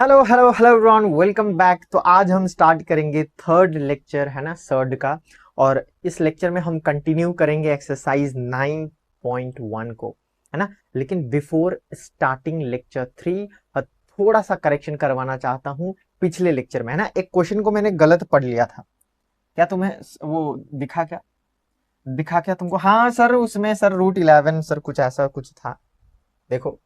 Hello hello hello everyone, welcome back. तो आज हम स्टार्ट करेंगे थर्ड लेक्चर है ना सर्ड का। और इस लेक्चर में हम कंटिन्यू करेंगे एक्सरसाइज 9.1 को, है ना। लेकिन बिफोर स्टार्टिंग लेक्चर 3 थोड़ा सा करेक्शन करवाना चाहता हूँ। पिछले लेक्चर में है ना एक क्वेश्चन को मैंने गलत पढ़ लिया था। क्या तुम्हें वो दिखा क्या तुमको? हाँ सर, उसमें सर रूट 11 सर कुछ ऐसा कुछ था। देखो,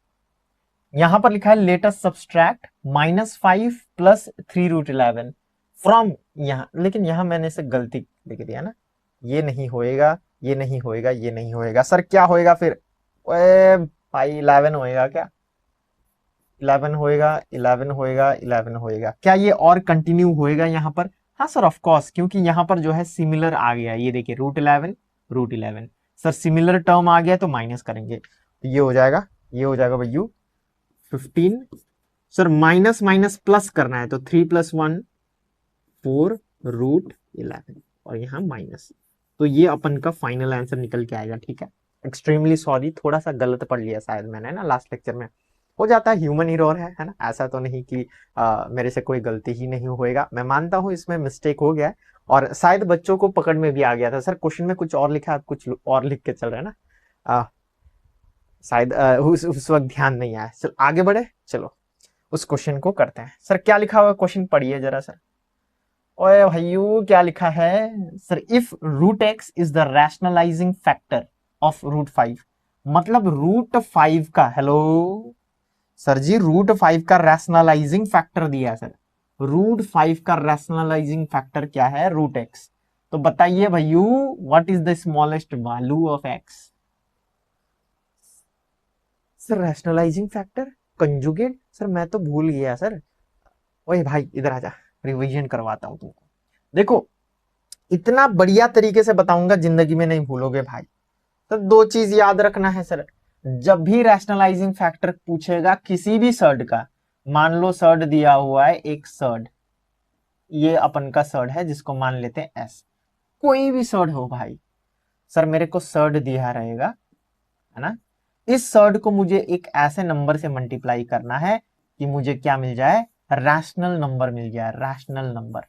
यहां पर लिखा है लेटस सब्सट्रैक्ट -5 प्लस 3√11 फ्रॉम यहाँ, लेकिन यहाँ मैंने से गलती लिख दिया ना। ये नहीं होएगा, ये नहीं होएगा, ये नहीं होएगा। सर क्या होएगा फिर? ओए भाई 11 होएगा क्या? 11 होएगा, 11 होएगा, 11 होएगा क्या? ये और कंटिन्यू होएगा यहाँ पर? हाँ सर ऑफ कोर्स, क्योंकि यहाँ पर जो है सिमिलर आ गया। ये देखिए रूट 11 सर सिमिलर टर्म आ गया तो माइनस करेंगे तो ये हो जाएगा, ये हो जाएगा भैया 15। सर माइनस माइनस प्लस करना है तो 3+1 4√11 और यहाँ माइनस। तो ये अपन का फाइनल आंसर निकल के आएगा। ठीक है, एक्सट्रीमली सॉरी, थोड़ा सा गलत पढ़ लिया शायद मैंने ना लास्ट लेक्चर में। हो जाता है, ह्यूमन एरर है ना। ऐसा तो नहीं कि मेरे से कोई गलती ही नहीं होएगा। मैं मानता हूँ इसमें मिस्टेक हो गया है और शायद बच्चों को पकड़ में भी आ गया था। सर क्वेश्चन में कुछ और लिखा है, आप कुछ और लिख के चल रहे हैं ना। शायद उस वक्त ध्यान नहीं आया। चलो आगे बढ़े, चलो उस क्वेश्चन को करते हैं। सर क्या लिखा हुआ क्वेश्चन पढ़िए जरा सर। ओए भाइयों क्या लिखा है? Sir if √x is the rationalising factor of √5, मतलब √5 का, हेलो सर जी, √5 का रैशनलाइजिंग फैक्टर दिया है सर। √5 का रैशनलाइजिंग फैक्टर क्या है? √x। तो बताइए भाइयों, what is the smallest value of x? Sir rationalising factor conjugate, sir मैं तो भूल गया सर। ओए भाई इधर आजा, रिवीजन करवाता हूँ तुमको। देखो, इतना बढ़िया तरीके से बताऊंगा, जिंदगी में नहीं भूलोगे भाई। तो दो चीज याद रखना है सर। जब भी रैशनलाइजिंग फैक्टर पूछेगा किसी भी सर्ड का, मान लो सर्ड दिया हुआ है एक सर्ड, ये अपन का सर्ड है जिसको मान लेते हैं एस। कोई भी सर्ड हो भाई, सर मेरे को सर्ड दिया रहेगा, है ना। इस सर्ड को मुझे एक ऐसे नंबर से मल्टीप्लाई करना है कि मुझे क्या मिल जाए? रैशनल नंबर मिल जाए। रैशनल नंबर,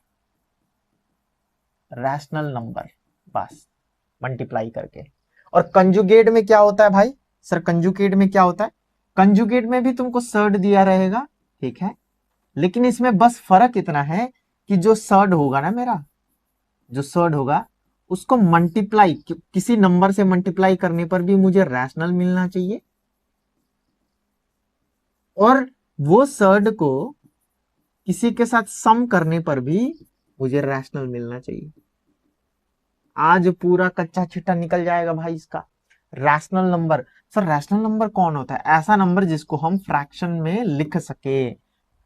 रैशनल नंबर, बस मल्टीप्लाई करके। और कंजुगेट में क्या होता है भाई? सर कंजुगेट में क्या होता है? कंजुगेट में भी तुमको सर्ड दिया रहेगा, ठीक है। लेकिन इसमें बस फर्क इतना है कि जो सर्ड होगा ना मेरा, जो सर्ड होगा उसको मल्टीप्लाई किसी नंबर से मल्टीप्लाई करने पर भी मुझे रैशनल मिलना चाहिए, और वो सर्ड को किसी के साथ सम करने पर भी मुझे रैशनल मिलना चाहिए। आज पूरा कच्चा चिट्ठा निकल जाएगा भाई इसका। Rational number, sir rational number कौन होता है? ऐसा नंबर जिसको हम फ्रैक्शन में लिख सके, है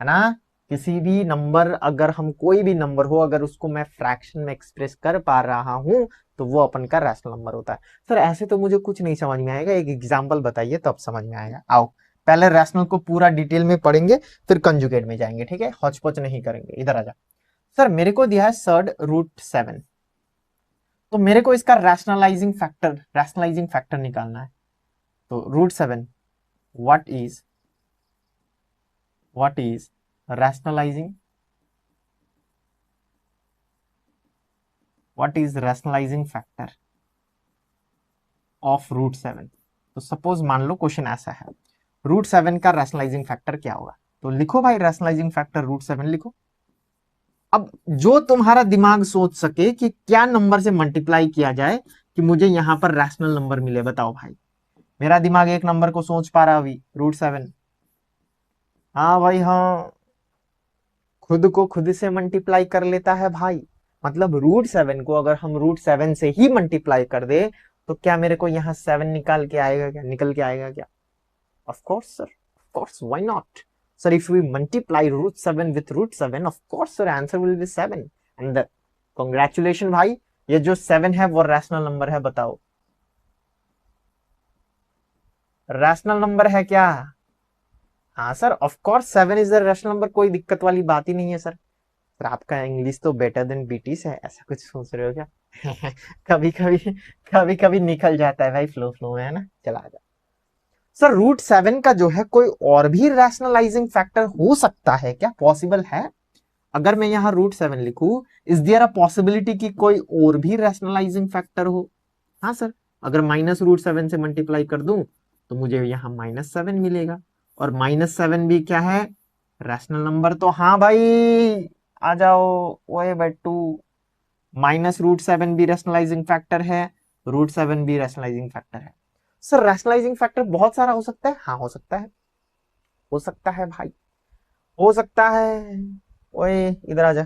ना। किसी भी नंबर, अगर हम कोई भी नंबर हो, अगर उसको मैं फ्रैक्शन में एक्सप्रेस कर पा रहा हूं तो वो अपन का रैशनल नंबर होता है। सर ऐसे तो मुझे कुछ नहीं समझ में आएगा, एक एग्जांपल बताइए तब समझ में आएगा। आओ पहले रैशनल को पूरा डिटेल में पढ़ेंगे, फिर कंजुगेट में जाएंगे, ठीक है। हौच पौच नहीं करेंगे। इधर आ जा। सर मेरे को दिया है सर्ड √7, तो मेरे को इसका रैशनलाइजिंग फैक्टर निकालना है। तो √7, what is rationalising, what is rationalising factor of √7? तो सपोज मान लो क्वेश्चन ऐसा है, √7 का रैशनलाइजिंग फैक्टर क्या होगा? तो लिखो भाई, रैशनलाइजिंग फैक्टर √7 लिखो। अब जो तुम्हारा दिमाग सोच सके कि क्या नंबर से मल्टीप्लाई किया जाए कि मुझे यहां पर रैशनल नंबर मिले, बताओ भाई। मेरा दिमाग एक नंबर को सोच पा रहा अभी, √7। हाँ भाई हाँ, खुद को खुद से मल्टीप्लाई कर लेता है भाई। मतलब √7 को अगर हम √7 से ही मल्टीप्लाई कर दे तो क्या मेरे को यहाँ 7 निकाल के आएगा क्या? निकल के आएगा क्या? Of course sir, of course, why not. Sir if we multiply √7 with √7, of course sir answer will be 7। And congratulation भाई, ये जो 7 है वो रैशनल नंबर है, बताओ रैशनल नंबर है क्या? हाँ sir of course 7 is the rational number, कोई दिक्कत वाली बात ही नहीं है सर। सर आपका इंग्लिश तो बेटर देन बीटी से है, ऐसा कुछ सोच रहे हो क्या? कभी कभी, कभी कभी निकल जाता है भाई, फ्लो फ्लो में, है ना। चला जा। सर रूट 7 का जो है कोई और भी रैशनलाइजिंग फैक्टर हो सकता है क्या, पॉसिबल है? अगर मैं यहां रूट 7 लिखूं, इज देयर अ पॉसिबिलिटी कि कोई और भी रैशनलाइजिंग फैक्टर हो? हाँ सर, अगर माइनस रूट 7 से मल्टीप्लाई कर दूं तो मुझे यहां -7 मिलेगा, और -7 भी क्या है, रैशनल नंबर। तो हाँ भाई, आ जाओ ओए बट्टू, -√7 भी रैशनलाइजिंग फैक्टर है, √7 भी रैशनलाइजिंग फैक्टर है। सर रैशनलाइजिंग फैक्टर बहुत सारा हो सकता है, हाँ हो सकता है, हो सकता है भाई, हो सकता है। ओए इधर आ जा।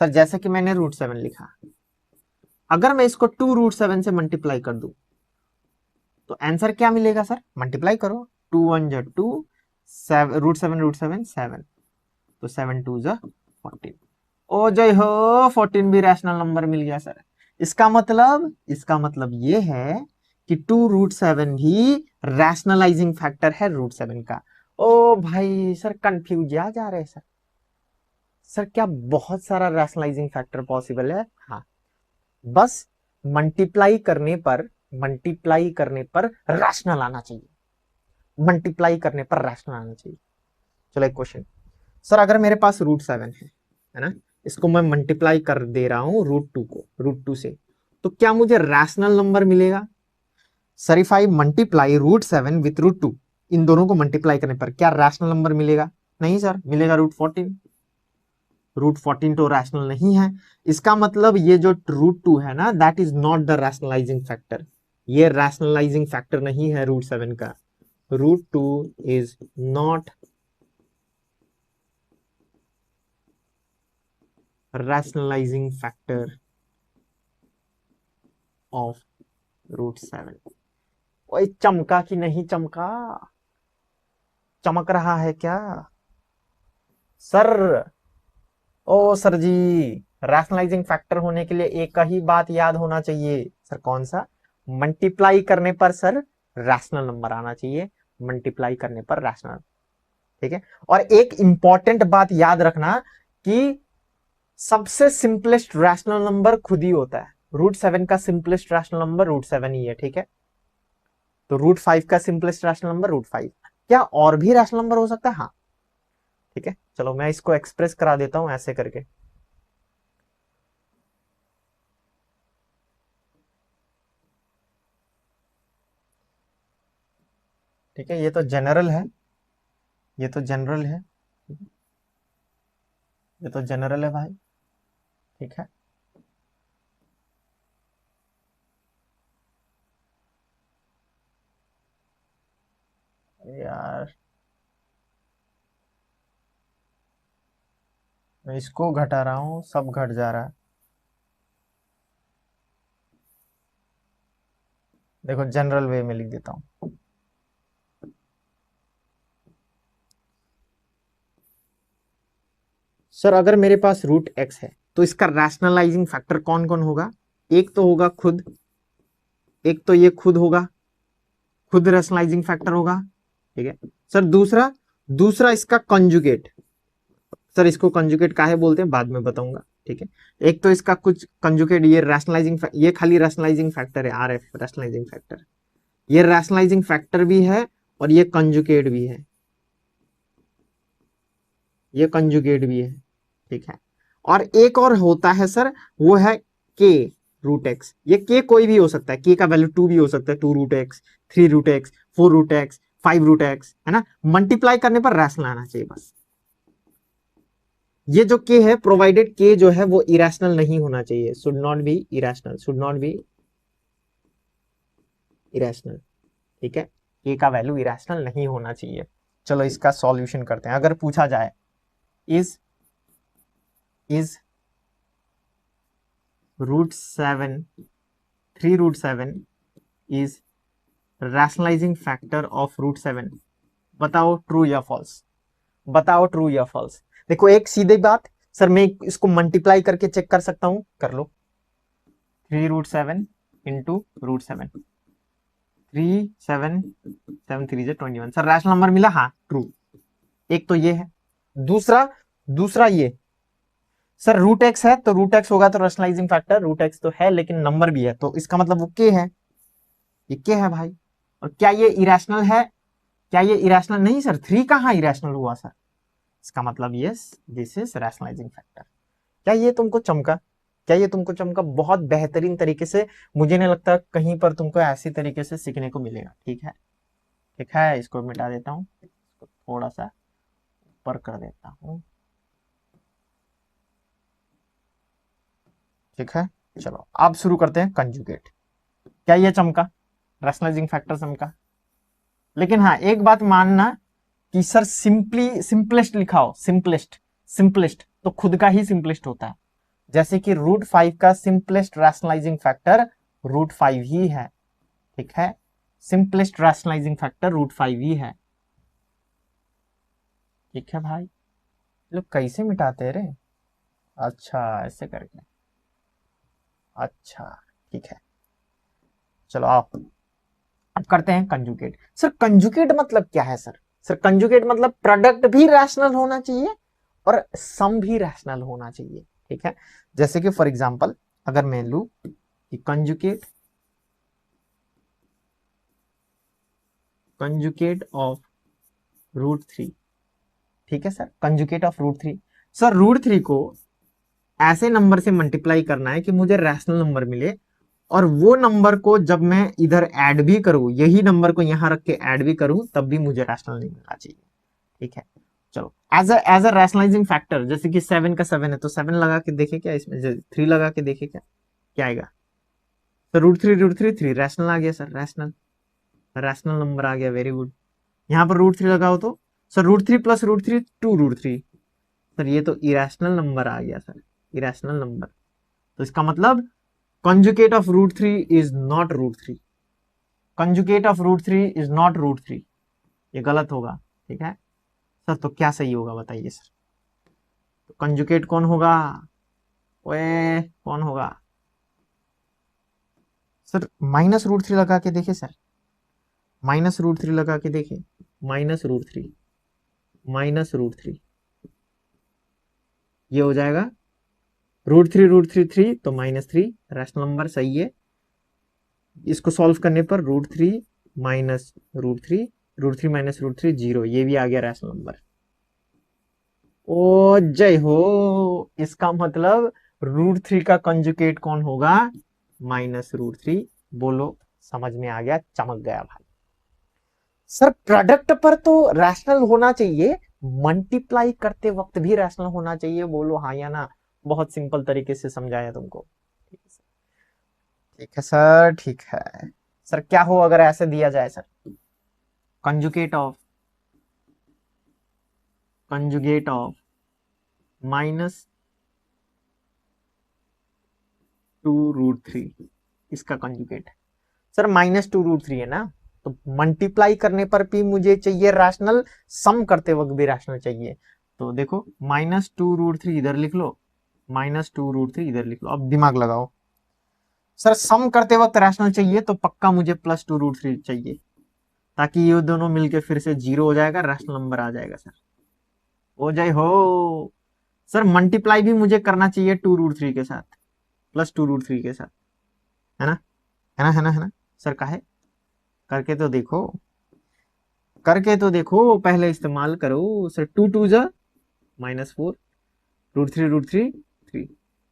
सर जैसे कि मैंने √7 लिखा, अगर मैं इसको 2√7 से मल्टीप्लाई कर दूं तो आंसर क्या मिलेगा सर, मल्टीप्लाई करो, 2 1 जा 2, √7 7, तो 7 2 जा 14। ओ जय हो, 14 भी रैशनल नंबर मिल गया सर। इसका मतलब ये है कि 2√7 भी रैशनलाइजिंग फैक्टर है √7 का। ओ भाई सर कंफ्यूज जा रहे हैं सर। सर क्या बहुत सारा रैशनलाइजिंग फैक्टर पॉसिबल है? हाँ, बस मल्टीप्लाई करने पर, मल्टीप्लाई करने पर रैशनल आना चाहिए, मल्टीप्लाई करने पर रैशनल आना चाहिए। चलो एक क्वेश्चन, सर अगर मेरे पास √7 है ना, इसको मैं मल्टीप्लाई कर दे रहा हूं √2 को, √2 से, तो क्या मुझे रैशनल नंबर मिलेगा? Sir if I multiply √7 with √2, इन दोनों को मल्टीप्लाई करने पर क्या रैशनल नंबर मिलेगा? नहीं सर, मिलेगा √14। √14 तो रैशनल नहीं है। इसका मतलब ये जो √2 है ना, that is not the rationalising factor. ये रैशनलाइजिंग फैक्टर नहीं है √7 का। √2 is not rationalizing factor of √7। ओए चमका कि नहीं चमका, चमक रहा है क्या सर? ओ सर जी, रैशनलाइजिंग फैक्टर होने के लिए एक ही बात याद होना चाहिए सर, कौन सा? मल्टीप्लाई करने पर सर रैशनल नंबर आना चाहिए, मल्टीप्लाई करने पर रैशनल। ठीक है, और एक इंपॉर्टेंट बात याद रखना कि सबसे सिंपलेस्ट रैशनल नंबर खुद ही होता है। √7 का सिंपलेस्ट रैशनल नंबर √7 ही है, ठीक है? तो √5 का सिंपलेस्ट रैशनल नंबर √5। क्या और भी रैशनल नंबर हो सकता है? हाँ, ठीक है, चलो मैं इसको एक्सप्रेस करा देता हूं ऐसे करके। ठीक है, ये तो जनरल है, ये तो जनरल है, ये तो जनरल है भाई। ठीक है, यार मैं इसको घटा रहा हूं, सब घट जा रहा है। देखो जनरल वे में लिख देता हूं। सर अगर मेरे पास √x है तो इसका रैशनलाइजिंग फैक्टर कौन कौन होगा? एक तो होगा खुद, एक तो ये खुद होगा, खुद रैशनलाइजिंग फैक्टर होगा। ठीक है सर, दूसरा, दूसरा इसका कंजुगेट। सर इसको कंजुगेट काहे बोलते हैं बाद में बताऊंगा। ठीक है, एक तो इसका कुछ कंजुगेट, ये रैशनलाइजिंग, ये खाली रैशनलाइजिंग फैक्टर है, RF रैशनलाइजिंग फैक्टर, ये रैशनलाइजिंग फैक्टर भी है और ये कंजुगेट भी है, ये कंजुगेट भी है। ठीक है, और एक और होता है सर, वो है के √x। ये के कोई भी हो सकता है, के का वैल्यू 2 भी हो सकता है, 2√x, 3√x, 4√x, 5√x, है ना? मल्टीप्लाई करने पर रैशनल आना चाहिए बस। ये जो के है, प्रोवाइडेड के जो है वो इरेशनल नहीं होना चाहिए, should not be irrational, should not be irrational. ठीक है, के का वैल्यू इरेशनल नहीं होना चाहिए। चलो इसका सॉल्यूशन करते हैं। अगर पूछा जाए is √7, 3√7 is rationalising factor of √7, बताओ ट्रू या फॉल्स, बताओ ट्रू या फॉल्स। देखो एक सीधी बात, सर मैं इसको मल्टीप्लाई करके चेक कर सकता हूं, कर लो। 3√7 इंटू √7, 3 7 7 3 21, सर रैशनल नंबर मिला, हाँ ट्रू। एक तो ये है, दूसरा, दूसरा ये, सर √x है तो √x होगा तो रैशनलाइजिंग फैक्टर √x तो है, लेकिन नंबर भी है, तो इसका मतलब वो के है, ये के है भाई। और क्या ये इरेशनल है? क्या ये इरेशनल नहीं सर, 3 कहाँ इरेशनल हुआ सर? इसका मतलब yes, this is rationalising factor. क्या ये तुमको चमका? क्या ये तुमको चमका? बहुत बेहतरीन तरीके से। मुझे नहीं लगता कहीं पर तुमको ऐसी तरीके से सीखने को मिलेगा। ठीक है, ठीक है, इसको मिटा देता हूँ, इसको थोड़ा सा ऊपर कर देता हूँ। ठीक है, चलो अब शुरू करते हैं कंजुगेट। क्या ये चमका? रैशनलाइजिंग फैक्टर चमका। लेकिन हाँ, एक बात मानना कि सर सिंपली सिंपलेस्ट लिखा हो, सिंपलेस्ट, सिंपलेस्ट तो खुद का ही सिंपलेस्ट होता है। जैसे कि √5 का सिंपलेस्ट रैशनलाइजिंग फैक्टर √5 ही है। ठीक है, सिंपलेस्ट रैशनलाइजिंग फैक्टर √5 ही है। ठीक है भाई, लोग कैसे मिटाते रे? अच्छा, ऐसे करके, अच्छा ठीक है, चलो आओ अब करते हैं कंजुगेट। सर कंजुगेट मतलब क्या है सर? सर कंजुगेट मतलब प्रोडक्ट भी रैशनल होना चाहिए और सम भी रैशनल होना चाहिए। ठीक है, जैसे कि फॉर एग्जांपल अगर मैं लू कि कंजुगेट ऑफ √3। ठीक है सर, कंजुगेट ऑफ √3। सर √3 को ऐसे नंबर से मल्टीप्लाई करना है कि मुझे रैशनल नंबर मिले, और वो नंबर को जब मैं इधर ऐड भी करूं, यही नंबर को यहां रख के ऐड भी करूं, तब भी मुझे रैशनल नहीं मिलना चाहिए। ठीक है, चलो एज अ रैशनलाइजिंग फैक्टर, जैसे कि 7 का 7 है तो 7 लगा के देखे क्या, इसमें 3 लगा के देखे क्या, क्या आएगा? तो √3 रैशनल आ गया सर, रैशनल, रैशनल नंबर आ गया, वेरी गुड। यहाँ पर √3 लगाओ तो सर √3 प्लस √3 2√3। सर ये तो इरेशनल नंबर आ गया सर, इरेशनल नंबर। तो इसका मतलब conjugate of √3 is not √3, conjugate of √3 is not √3, ये गलत होगा। ठीक है सर, तो क्या सही होगा बताइए सर? तो कंजुगेट कौन होगा? ओए कौन होगा सर? -√3 लगा के देखिए सर, -√3 लगा के देखिए, -√3, -√3, ये हो जाएगा √3 तो -3, रैशनल नंबर सही है। इसको सॉल्व करने पर √3 माइनस √3, √3 माइनस √3 0, ये भी आ गया रैशनल नंबर। ओ जय हो, इसका मतलब √3 का कंजुगेट कौन होगा? -√3। बोलो, समझ में आ गया, चमक गया भाई। सर प्रोडक्ट पर तो रैशनल होना चाहिए, मल्टीप्लाई करते वक्त भी रैशनल होना चाहिए, बोलो हाँ या ना? बहुत सिंपल तरीके से समझाया तुमको। ठीक है सर, ठीक है सर। क्या हो अगर ऐसे दिया जाए सर, कंजुगेट ऑफ -2√3, इसका कंजुगेट सर -2√3 है ना, तो मल्टीप्लाई करने पर भी मुझे चाहिए रैशनल, सम करते वक्त भी रैशनल चाहिए। तो देखो -2√3 इधर लिख लो, -2√3 इधर लिख लो। अब दिमाग लगाओ सर, सम करते वक्त रैशनल चाहिए तो पक्का मुझे +2√3 चाहिए, ताकि ये दोनों मिलके फिर से 0 हो जाएगा, रैशनल नंबर आ जाएगा सर। हो जाए हो सर, मल्टीप्लाई भी मुझे करना चाहिए 2√3 के साथ, +2√3 के साथ, है ना, है ना, है ना, है ना सर? काहे? करके तो देखो, करके तो देखो, पहले इस्तेमाल करो सर। 2 2 -4, √3 3।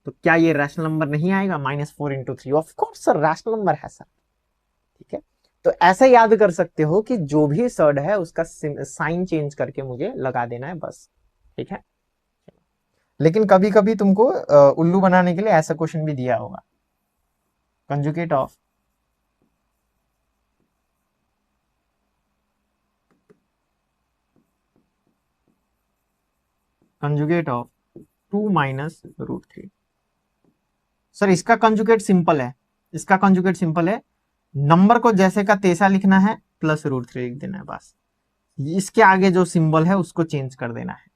तो क्या ये रैशनल नंबर नहीं आएगा? -4 × 3, of course sir rational number है सर। ठीक है, तो ऐसा याद कर सकते हो कि जो भी सर्ड है उसका साइन चेंज करके मुझे लगा देना है बस। ठीक है, लेकिन कभी कभी तुमको उल्लू बनाने के लिए ऐसा क्वेश्चन भी दिया होगा, conjugate of conjugate of 2 -√3। Sir इसका कंजुगेट सिंपल है, इसका कंजुगेट सिंपल है, नंबर को जैसे का तैसा लिखना है, +√3 लिख देना है बस। इसके आगे जो सिंबल है उसको चेंज कर देना है।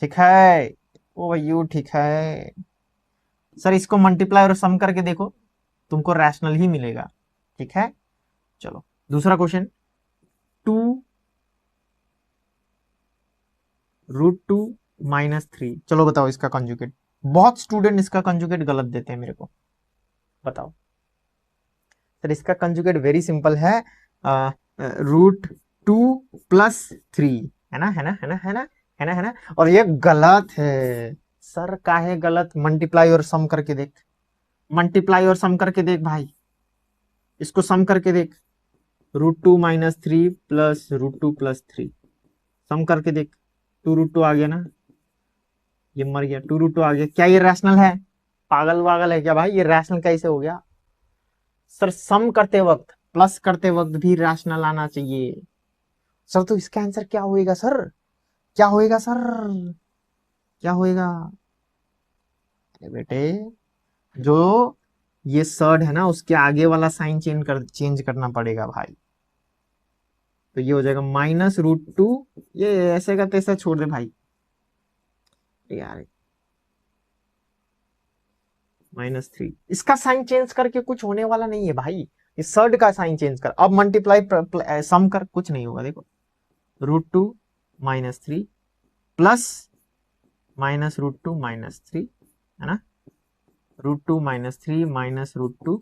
ठीक है ओ भाई, ठीक है सर। इसको मल्टीप्लाई और सम करके देखो, तुमको रैशनल ही मिलेगा। ठीक है, चलो दूसरा क्वेश्चन, 2√2 -3। चलो बताओ इसका कंजुगेट। बहुत स्टूडेंट इसका कंजुगेट गलत देते हैं मेरे को, बताओ सर। इसका कंजुगेट वेरी सिंपल है, रूट 2 प्लस 3, है ना, है ना, है ना, है ना, है ना, है ना। और ये गलत है सर, काहे गलत? मल्टीप्लाई और सम करके देख, मल्टीप्लाई और सम करके देख भाई, इसको सम करके देख। √2 - 3 प्लस √2 + 3, सम करके देख। 2√2 आ गया ना, ये मर गया, 2√2 आ गया। क्या ये रैशनल है? पागल वागल है क्या भाई? ये रैशनल कैसे हो गया सर? सम करते वक्त, प्लस करते वक्त भी रैशनल आना चाहिए सर। तो इसका आंसर क्या होएगा सर? क्या होएगा सर? क्या होएगा? अरे बेटे, जो ये सर्ड है ना, उसके आगे वाला साइन चेंज करना पड़ेगा भाई। तो ये हो जाएगा -√2, ये ऐसे का तैसा छोड़ दे भाई यार। -3, इसका साइन चेंज करके कुछ होने वाला नहीं है भाई। इस सर्ड का साइन चेंज कर, अब मल्टीप्लाई सम कर, कुछ नहीं होगा। देखो, √2 - 3 प्लस -√2 - 3, है ना, √2 - 3 -√2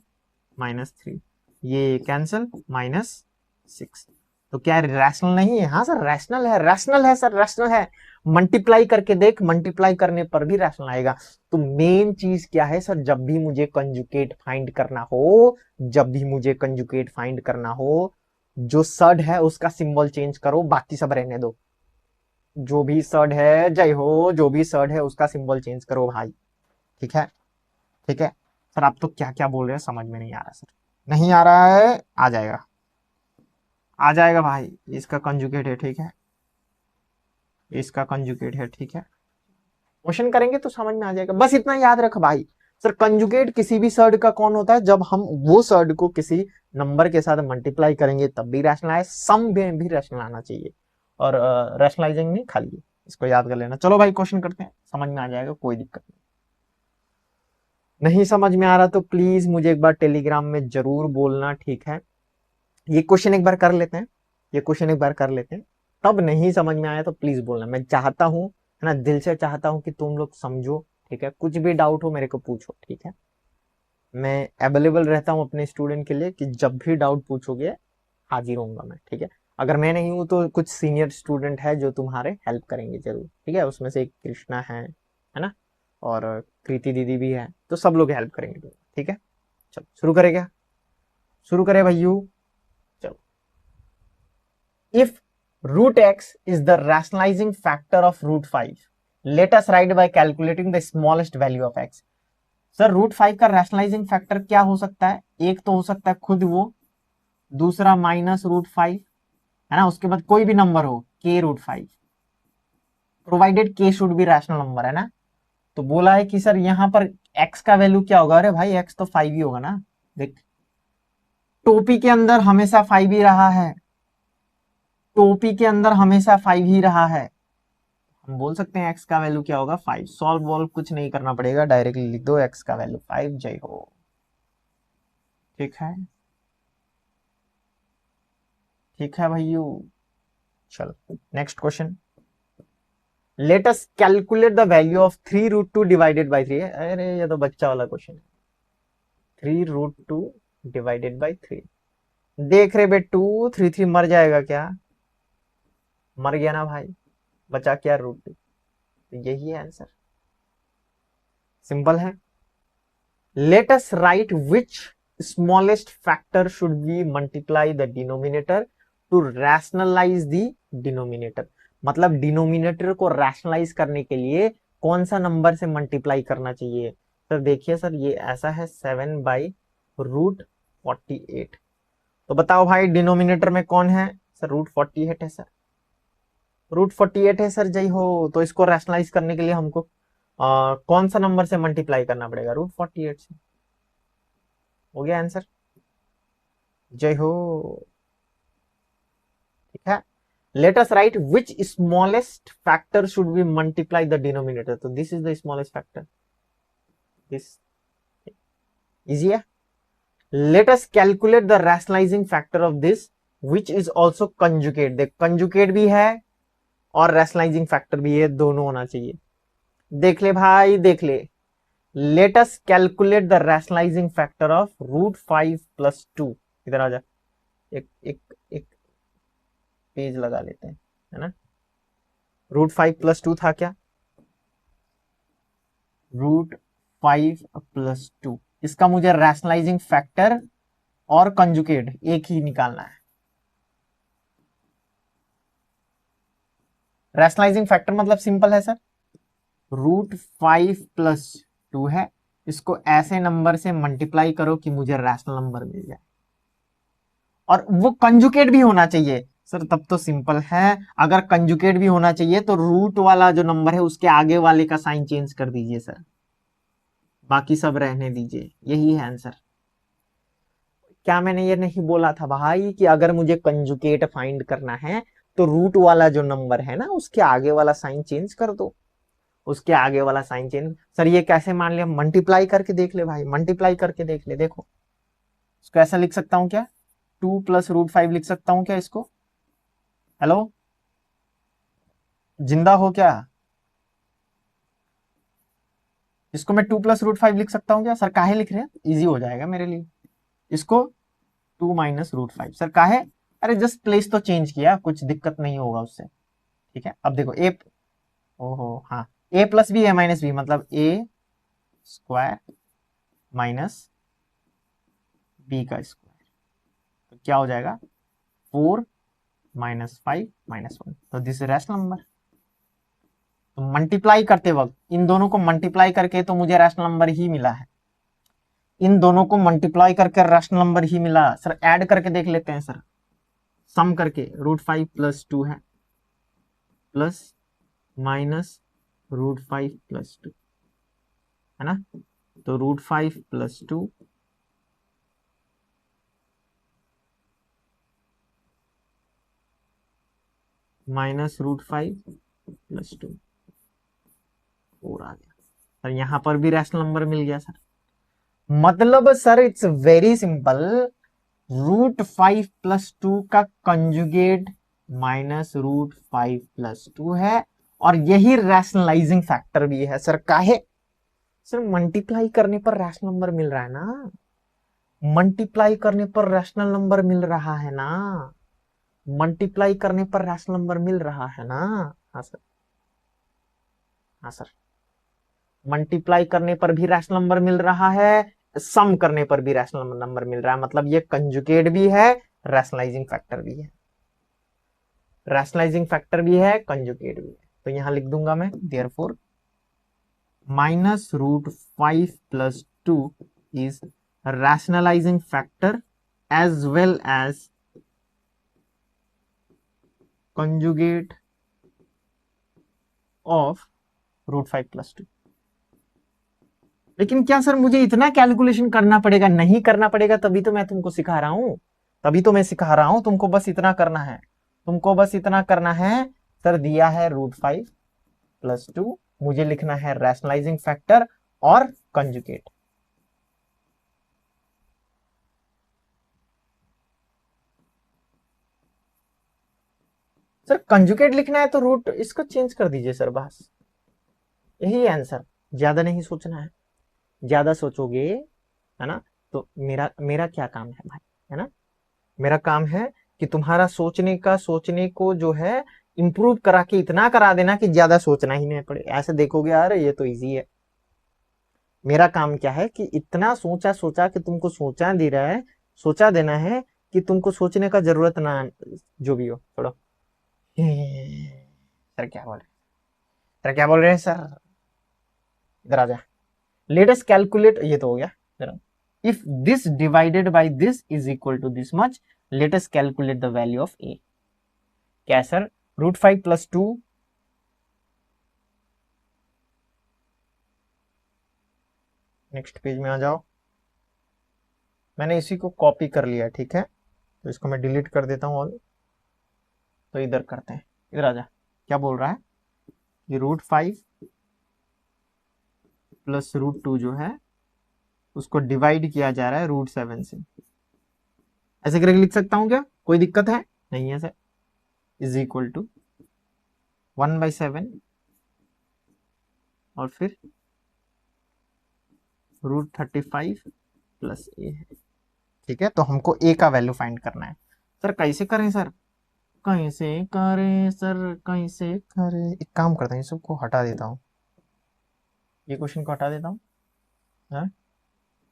- 3, ये कैंसल, -6। तो क्या रैशनल नहीं है? हाँ सर रैशनल है, रैशनल है सर, रैशनल है। मल्टीप्लाई करके देख, मल्टीप्लाई करने पर भी रैशनल आएगा। तो मेन चीज क्या है सर? जब भी मुझे कंजुगेट फाइंड करना हो, जब भी मुझे कंजुगेट फाइंड करना हो, जो सर्ड है उसका सिंबल चेंज करो, बाकी सब रहने दो। जो भी सर्ड है, जय हो, जो भी सर्ड है उसका सिंबल चेंज करो भाई। ठीक है, ठीक है सर। आप तो क्या क्या बोल रहे हैं, समझ में नहीं आ रहा सर। नहीं आ रहा है? आ जाएगा, आ जाएगा भाई। इसका कंजुगेट है, ठीक है, इसका कंजुगेट है, ठीक है। क्वेश्चन करेंगे तो समझ में आ जाएगा। बस इतना याद रख भाई सर, कंजुगेट किसी भी सर्ड का कौन होता है? जब हम वो सर्ड को किसी नंबर के साथ मल्टीप्लाई करेंगे तब भी रैशनल आए, सम में भी रैशनल आना चाहिए। और रैशनलाइजिंग नहीं खाली, इसको याद कर लेना। चलो भाई क्वेश्चन करते हैं, समझ में आ जाएगा, कोई दिक्कत नहीं। नहीं समझ में आ रहा तो प्लीज मुझे एक बार टेलीग्राम में जरूर बोलना, ठीक है। ये क्वेश्चन एक बार कर लेते हैं, ये क्वेश्चन एक बार कर लेते हैं। तब नहीं समझ में आया तो प्लीज बोलना। मैं चाहता हूं, है ना, दिल से चाहता हूं कि तुम लोग समझो, ठीक है। कुछ भी डाउट हो मेरे को पूछो, ठीक है। मैं अवेलेबल रहता हूँ अपने स्टूडेंट के लिए, कि जब भी डाउट पूछोगे हाजिर होऊंगा मैं, ठीक है। अगर मैं नहीं हूं तो कुछ सीनियर स्टूडेंट है जो तुम्हारे हेल्प करेंगे जरूर, ठीक है। उसमें से एक कृष्णा है ना, और कृति दीदी भी है, तो सब लोग हेल्प करेंगे, ठीक है। चलो शुरू करें क्या? शुरू करें भैयू, चलो। If √x is the rationalizing factor of √5, let us write by calculating the smallest value of x. Sir √5 का रैशनलाइजिंग फैक्टर क्या हो सकता है? एक तो हो सकता है खुद वो, दूसरा -√5, है ना, उसके बाद कोई भी नंबर हो k√5, provided k should be rational number, है ना। तो बोला है कि सर यहां पर x का वैल्यू क्या होगा? अरे भाई x तो 5 ही होगा ना। देख, टोपी के अंदर हमेशा 5 ही रहा है, टोपी के अंदर हमेशा 5 ही रहा है। हम बोल सकते हैं एक्स का वैल्यू क्या होगा? 5। सॉल्व वॉल्व कुछ नहीं करना पड़ेगा, डायरेक्टली लिख दो एक्स का वैल्यू 5, जय हो। ठीक है, ठीक है भैयू। चलो next question. Late us calculate the value of 3√2 divided by 3। अरे ये तो बच्चा वाला क्वेश्चन है। 3√2 डिवाइडेड बाई 3। देख रहे बेटू, 3 मर जाएगा क्या? मर गया ना भाई, बचा क्या? √2। यही है आंसर, सिंपल है। Let us write which smallest factor should we multiply the denominator to rationalize the denominator। मतलब डिनोमिनेटर को रैशनलाइज करने के लिए कौन सा नंबर से मल्टीप्लाई करना चाहिए? सर देखिए सर, ये ऐसा है 7/√48। तो बताओ भाई डिनोमिनेटर में कौन है? सर √48 है सर, √48 है सर, जय हो। तो इसको रैशनलाइज करने के लिए हमको कौन सा नंबर से मल्टीप्लाई करना पड़ेगा? √48 से। हो गया आंसर, जय हो। ठीक है, let us write which smallest factor should be multiply the denominator. तो this is the smallest factor, this easy है। Let us calculate the rationalising factor of this which is also conjugate. देख conjugate भी है और rationalising factor भी है, दोनों होना चाहिए। देख ले भाई, देख ले। Late us calculate the rationalising factor of √5 + 2। इधर आ जा, एक एक एक पेज लगा लेते हैं, है ना। √5 + 2 था क्या, √5 + 2, इसका मुझे रैशनलाइजिंग फैक्टर और कंजुगेट एक ही निकालना है। रैशनलाइजिंग फैक्टर मतलब सिंपल है सर, √5 + 2 है, इसको ऐसे नंबर से मल्टीप्लाई करो कि मुझे रैशनल नंबर मिल जाए, और वो कंजुगेट भी होना चाहिए सर, तब तो सिंपल है। अगर कंजुगेट भी होना चाहिए तो रूट वाला जो नंबर है उसके आगे वाले का साइन चेंज कर दीजिए सर, बाकी सब रहने दीजिए, यही है आंसर। क्या मैंने ये नहीं बोला था भाई कि अगर मुझे कंजुगेट फाइंड करना है तो रूट वाला जो नंबर है ना उसके आगे वाला साइन चेंज कर दो, उसके आगे वाला साइन चेंज। सर ये कैसे मान लिया, मल्टीप्लाई करके देख ले भाई, मल्टीप्लाई करके देख ले, देखो इसको ऐसा लिख सकता हूं क्या, 2 + √5 लिख सकता हूं क्या इसको, हेलो जिंदा हो क्या, इसको मैं 2 + √5 लिख सकता हूं क्या सर, काहे लिख रहे हैं, इजी हो जाएगा मेरे लिए, इसको 2 - √5 सर काहे, अरे जस्ट प्लेस तो चेंज किया, कुछ दिक्कत नहीं होगा उससे, ठीक है। अब देखो ए, ओहो हाँ, a + b मतलब a² - b², तो क्या हो जाएगा 4 - 5 - 1, तो दिस इज रैशनल नंबर। तो मल्टीप्लाई करते वक्त इन दोनों को मल्टीप्लाई करके तो मुझे रैशनल नंबर ही मिला है, इन दोनों को मल्टीप्लाई करके रैशनल नंबर ही मिला सर। ऐड करके देख लेते हैं सर, सम करके, √5 + 2 है, प्लस माइनस √5 + 2, है ना, तो √5 + 2 माइनस √5 + 2, 4 आ गया सर, यहां पर भी रैशनल नंबर मिल गया सर। मतलब सर इट्स वेरी सिंपल, √5 + 2 का कंजुगेट -√5 + 2 है, और यही रैशनलाइजिंग फैक्टर भी है सर। काहे सर, मल्टीप्लाई करने पर रैशनल नंबर मिल रहा है ना, मल्टीप्लाई करने पर रैशनल नंबर मिल रहा है ना, मल्टीप्लाई करने पर रैशनल नंबर मिल रहा है ना। हाँ सर, हाँ सर, मल्टीप्लाई करने पर भी रैशनल नंबर मिल रहा है, सम करने पर भी रैशनल नंबर मिल रहा है, मतलब ये कंजुगेट भी है, रैशनलाइजिंग फैक्टर भी है, रैशनलाइजिंग फैक्टर भी है, कंजुगेट भी है। तो यहां लिख दूंगा मैं therefore -√5 + 2 is rationalizing factor as well as conjugate of √5 + 2। लेकिन क्या सर मुझे इतना कैलकुलेशन करना पड़ेगा, नहीं करना पड़ेगा, तभी तो मैं तुमको सिखा रहा हूं, तभी तो मैं सिखा रहा हूं, तुमको बस इतना करना है, तुमको बस इतना करना है। सर दिया है √5 + 2, मुझे लिखना है रैशनलाइजिंग फैक्टर और कंजुगेट। सर कंजुगेट लिखना है तो रूट इसको चेंज कर दीजिए सर, बस यही आंसर, ज्यादा नहीं सोचना है, ज्यादा सोचोगे है ना तो मेरा मेरा क्या काम है भाई, है ना, मेरा काम है कि तुम्हारा सोचने को जो है इंप्रूव करा के इतना करा देना कि ज्यादा सोचना ही नहीं पड़े, ऐसे देखोगे यार ये तो इजी है। मेरा काम क्या है कि इतना सोचा सोचा कि तुमको सोचा दे रहा है, सोचा देना है कि तुमको सोचने का जरूरत ना, जो भी हो छोड़ो। सर क्या बोल रहे हैं, सर क्या बोल रहे हैं सर, इधर आ जा, लेट अस कैलकुलेट, ये तो हो गया। If this divided by this is equal to this much, let us calculate the value of a. क्या सर, √5 + 2, नेक्स्ट पेज में आ जाओ, मैंने इसी को कॉपी कर लिया, ठीक है, तो इसको मैं डिलीट कर देता हूँ ऑल, तो इधर करते हैं, इधर आ जा। क्या बोल रहा है, ये √5 + √2 जो है उसको डिवाइड किया जा रहा है √7 से, ऐसे करके लिख सकता हूं क्या, कोई दिक्कत है नहीं है सर, इज इक्वल टू 1/7 और फिर √35 + a है, ठीक है। तो हमको a का वैल्यू फाइंड करना है, सर कैसे करें सर, कैसे करें सर, कैसे करें? एक काम करते हैं, सबको हटा देता हूँ, ये क्वेश्चन को हटा देता हूँ, हाँ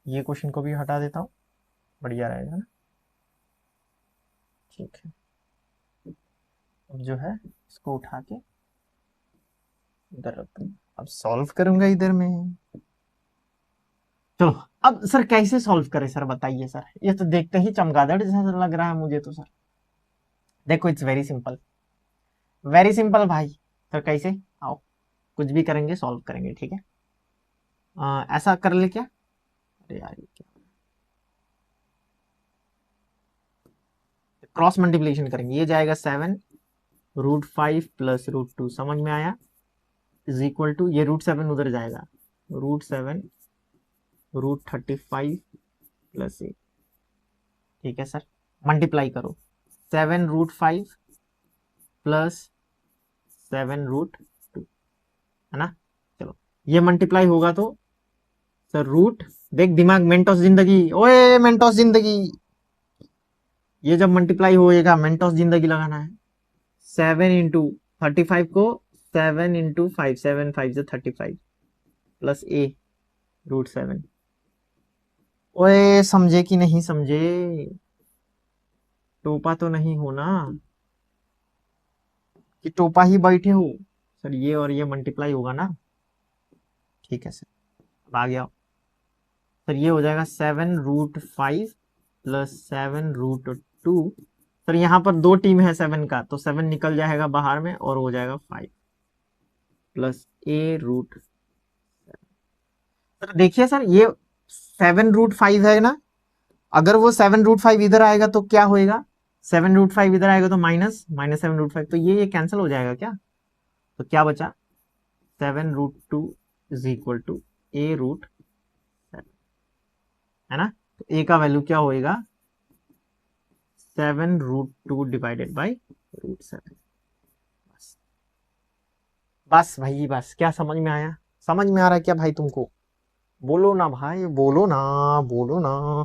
ये क्वेश्चन को भी हटा देता हूँ, बढ़िया रहेगा ना। ठीक है, अब जो है इसको उठा के इधर रख दूँ, अब सॉल्व करूंगा इधर में। चलो, अब सर कैसे सॉल्व करें सर, बताइए सर, ये तो देखते ही चमगादड़ जैसा लग रहा है मुझे तो सर। देखो इट्स वेरी सिंपल भाई। सर कैसे, आओ कुछ भी करेंगे सॉल्व करेंगे, ठीक है। ऐसा कर ले क्या, अरे यार ये क्या, क्रॉस मल्टीप्लिकेशन करेंगे, ये जाएगा 7√5 प्लस √2, समझ में आया, इज इक्वल टू, ये √7 उधर जाएगा, √7 √35 प्लस 8, ठीक है सर। मल्टीप्लाई करो, 7√5 प्लस 7√2, है ना। चलो ये मल्टीप्लाई होगा तो सर रूट, देख दिमाग मेंटोस जिंदगी, ओए मेंटोस जिंदगी, ये जब मल्टीप्लाई होएगा मेंटोस जिंदगी लगाना है। 7 × 35 को 7 × 5, 7 5 से 35 प्लस a √7। ओए समझे कि नहीं समझे, टोपा तो नहीं हो ना, कि टोपा ही बैठे हो सर, ये और ये मल्टीप्लाई होगा ना, ठीक है सर। अब आ गया सर, ये हो जाएगा 7√5 प्लस 7√2। सर यहाँ पर दो टीम है 7 का, तो 7 निकल जाएगा बाहर में और हो जाएगा 5 प्लस a√। सर देखिए सर, ये 7√5 है ना, अगर वो 7√5 इधर आएगा तो क्या होएगा, 7√5 इधर आएगा तो माइनस माइनस 7√5, तो ये कैंसिल हो जाएगा क्या, तो क्या बचा, 7√2 इज इक्वल टू a√7, है ना। तो a का वैल्यू क्या होएगा, 7√2 डिवाइडेड बाई √7। बस बस भाई बस, क्या समझ में आया, समझ में आ रहा है क्या भाई तुमको, बोलो ना भाई, बोलो ना, बोलो ना।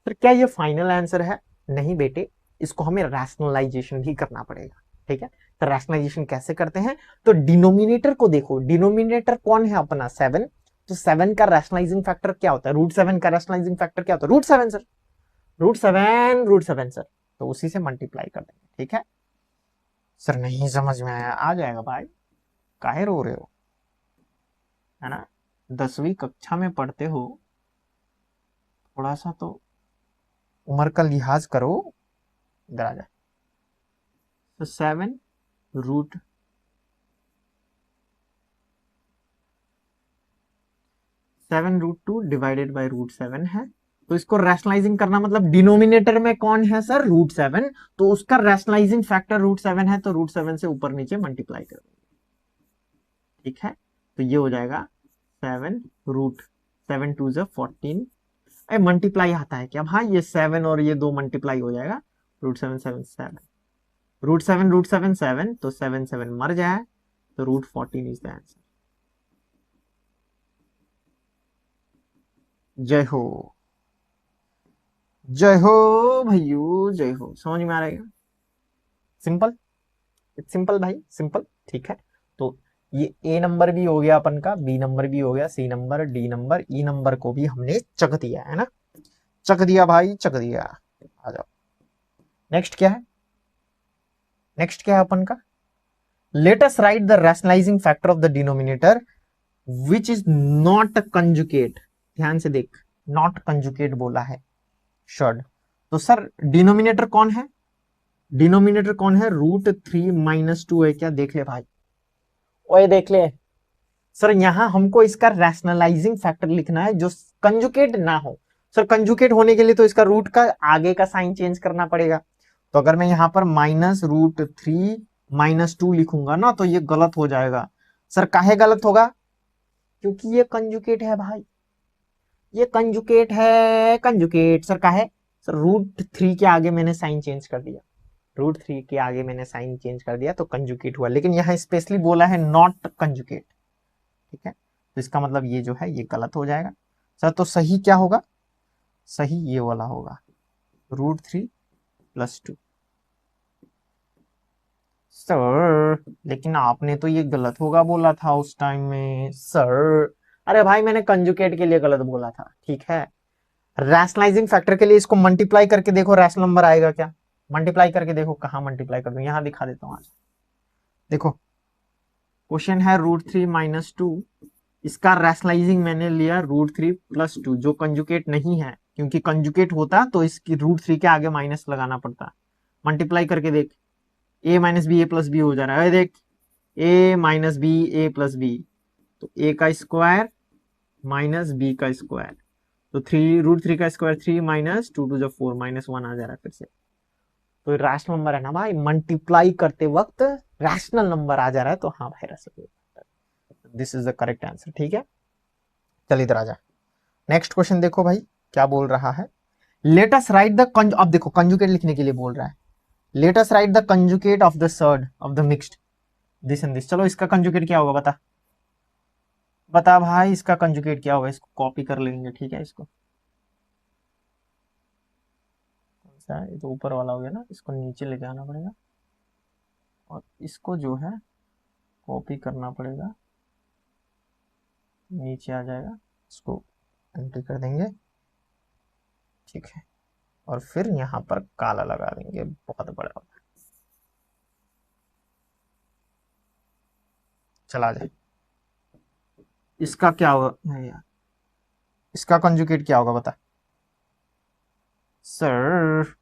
फिर क्या ये फाइनल आंसर है, नहीं बेटे, इसको हमें रैशनलाइजेशन भी करना पड़ेगा, ठीक है। तो रैशनलाइजेशन कैसे करते हैं, तो डिनोमिनेटर को देखो, डिनोमिनेटर कौन है अपना 7, तो 7 का रैशनलाइजिंग फैक्टर क्या होता है, √7 का रैशनलाइजिंग फैक्टर क्या होता है, √7 सर, √7 सर, तो उसी से मल्टीप्लाई कर देंगे, ठीक है। सर नहीं समझ में आया, आ जाएगा भाई, काहे रो रहे हो, है ना, 10वीं कक्षा में पढ़ते हो, थोड़ा सा तो उम्र का लिहाज करो, इधर आ जा। तो 7√2 डिवाइडेड बाई √7 है, तो इसको रैशनलाइजिंग करना मतलब डिनोमिनेटर में कौन है सर, √7, तो उसका रैशनलाइजिंग फैक्टर √7 है, तो √7 से ऊपर नीचे मल्टीप्लाई कर, ठीक है। तो ये हो जाएगा 7 √7 2 14, अरे मल्टीप्लाई आता है क्या भाई, ये 7 और ये 2 मल्टीप्लाई हो जाएगा, √7 7 7, √7 7, तो 7 7 मर जाए, तो √14 इज द आंसर। जय हो, जय हो भैयू, जय हो, समझ में आ रहा है, सिंपल, इट्स सिंपल भाई, सिंपल, ठीक है। तो ये ए नंबर भी हो गया अपन का, बी नंबर भी हो गया, सी नंबर, डी नंबर, ई नंबर को भी हमने चक दिया है ना, चक दिया भाई, चक दिया। आ जाओ, नेक्स्ट क्या है, नेक्स्ट क्या है अपन का, late us right the rationalising factor of the denominator which is not conjugate, ध्यान से देख, नॉट कंजुकेट बोला है, शॉर्ट, तो सर डिनोमिनेटर कौन है, डिनोमिनेटर कौन है, √3 - 2 है क्या, देख ले भाई, ओए देख ले सर, यहां हमको इसका रैशनलाइजिंग फैक्टर लिखना है जो कंजुकेट ना हो, सर कंजुकेट होने के लिए तो इसका रूट का आगे का साइन चेंज करना पड़ेगा, तो अगर मैं यहां पर -√3 - 2 लिखूंगा ना, तो ये गलत हो जाएगा, सर काहे गलत होगा, क्योंकि ये कंजुकेट है भाई, ये कंजुकेट है, कंजुकेट सर काहे, सर √3 के आगे मैंने साइन चेंज कर दिया, √3 के आगे मैंने साइन चेंज कर दिया तो कंजुकेट हुआ, लेकिन यहाँ स्पेशली बोला है नॉट कंजुकेट, ठीक है, तो इसका मतलब ये जो है ये गलत हो जाएगा। सर तो सही क्या होगा, सही ये वाला होगा, √3 प्लस 2। सर लेकिन आपने तो ये गलत होगा बोला था उस टाइम में सर। अरे भाई मैंने कंजुकेट के लिए गलत बोला था, ठीक है। रैशनलाइजिंग फैक्टर के लिए इसको मल्टीप्लाई करके देखो, रैशनल नंबर आएगा क्या? मल्टीप्लाई करके देखो, कहां मल्टीप्लाई कर दूं, यहां दिखा देता हूं आज। देखो क्वेश्चन है √3 - 2, इसका रैशनलाइजिंग मैंने लिया √3 + 2, जो कंजुकेट नहीं है, क्योंकि कंजुकेट होता तो इसकी √3 के आगे माइनस लगाना पड़ता। मल्टीप्लाई करके देख, a - b a + b हो जा रहा है, देख a - b a + b, तो a का स्क्वायर माइनस b का स्क्वायर, तो √3 का स्क्वायर 3 - 2 × 4 -1 आ जा रहा है फिर से। तो रैशनल नंबर है ना भाई, मल्टीप्लाई करते वक्त रैशनल नंबर आ जा रहा है, तो हाँ भाई rational, this is the correct answer, ठीक है। चल इधर आ जा, नेक्स्ट क्वेश्चन देखो भाई क्या बोल रहा है। लेट अस राइट द अब देखो कंजुगेट लिखने के लिए बोल रहा है। Let us right the conjugate of the surd of the mixed this and this. चलो इसका कंजुगेट क्या होगा बता, बता भाई इसका कंजुगेट क्या होगा, इसको कॉपी कर लेंगे, ठीक है। इसको कौन सा है, ये तो ऊपर वाला हो गया ना, इसको नीचे लेके आना पड़ेगा और इसको जो है कॉपी करना पड़ेगा, नीचे आ जाएगा, इसको एंट्री कर देंगे, ठीक है। और फिर यहाँ पर काला लगा देंगे बहुत बड़ा, चला जाए। इसका क्या होगा यार, इसका कंजुगेट क्या होगा बता सर।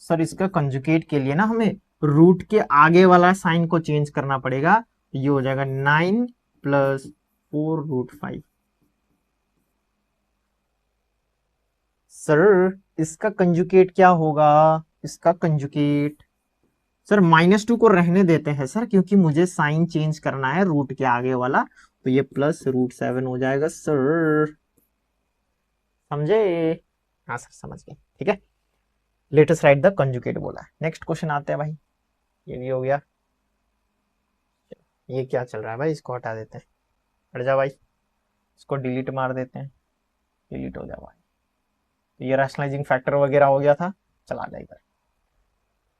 सर इसका कंजुगेट के लिए ना हमें रूट के आगे वाला साइन को चेंज करना पड़ेगा, ये हो जाएगा 9 + 4√5। सर इसका कंजुगेट क्या होगा, इसका कंजुगेट सर -2 को रहने देते हैं सर, क्योंकि मुझे साइन चेंज करना है रूट के आगे वाला, तो ये +√7 हो जाएगा सर, समझे? हाँ सर समझ गए, ठीक है। लेटेस्ट राइट द कंजुगेट बोला है। नेक्स्ट क्वेश्चन आते हैं भाई, ये भी हो गया। ये क्या चल रहा है भाई, इसको हटा देते हैं, हट जा भाई, इसको डिलीट मार देते हैं, डिलीट हो जा भाई। तो ये रैशनलाइजिंग फैक्टर वगैरह हो गया था, चला जाए इधर।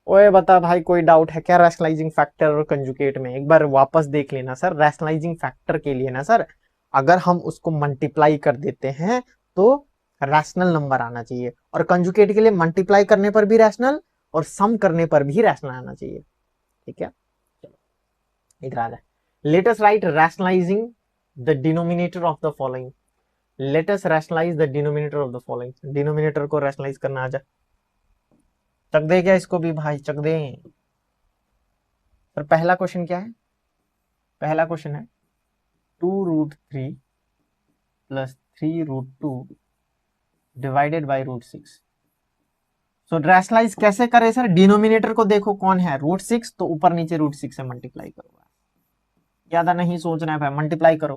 ओए बता भाई कोई डाउट है क्या रैशनलाइजिंग फैक्टर और कंजुगेट में? एक बार वापस देख लेना सर। रैशनलाइजिंग फैक्टर के लिए ना सर, अगर हम उसको मल्टीप्लाई कर देते हैं तो रैशनल नंबर आना चाहिए, और कंजुगेट के लिए मल्टीप्लाई करने पर भी रैशनल और सम करने पर भी रैशनल आना चाहिए, ठीक है। इधर आ जाए, let us write rationalising the denominator of the following. Let us rationalise the denominator of the following. Denominator को रैशनलाइज करना आ जाए, चक दे क्या इसको भी भाई, चक दे। पर पहला क्वेश्चन क्या है, पहला क्वेश्चन है 2√3 + 3√2 डिवाइडेड बाई √6। सो रैशनलाइज कैसे करें सर? डिनोमिनेटर को देखो कौन है, √6, तो ऊपर नीचे √6 से मल्टीप्लाई करो, ज्यादा नहीं सोचना है भाई, मल्टीप्लाई करो।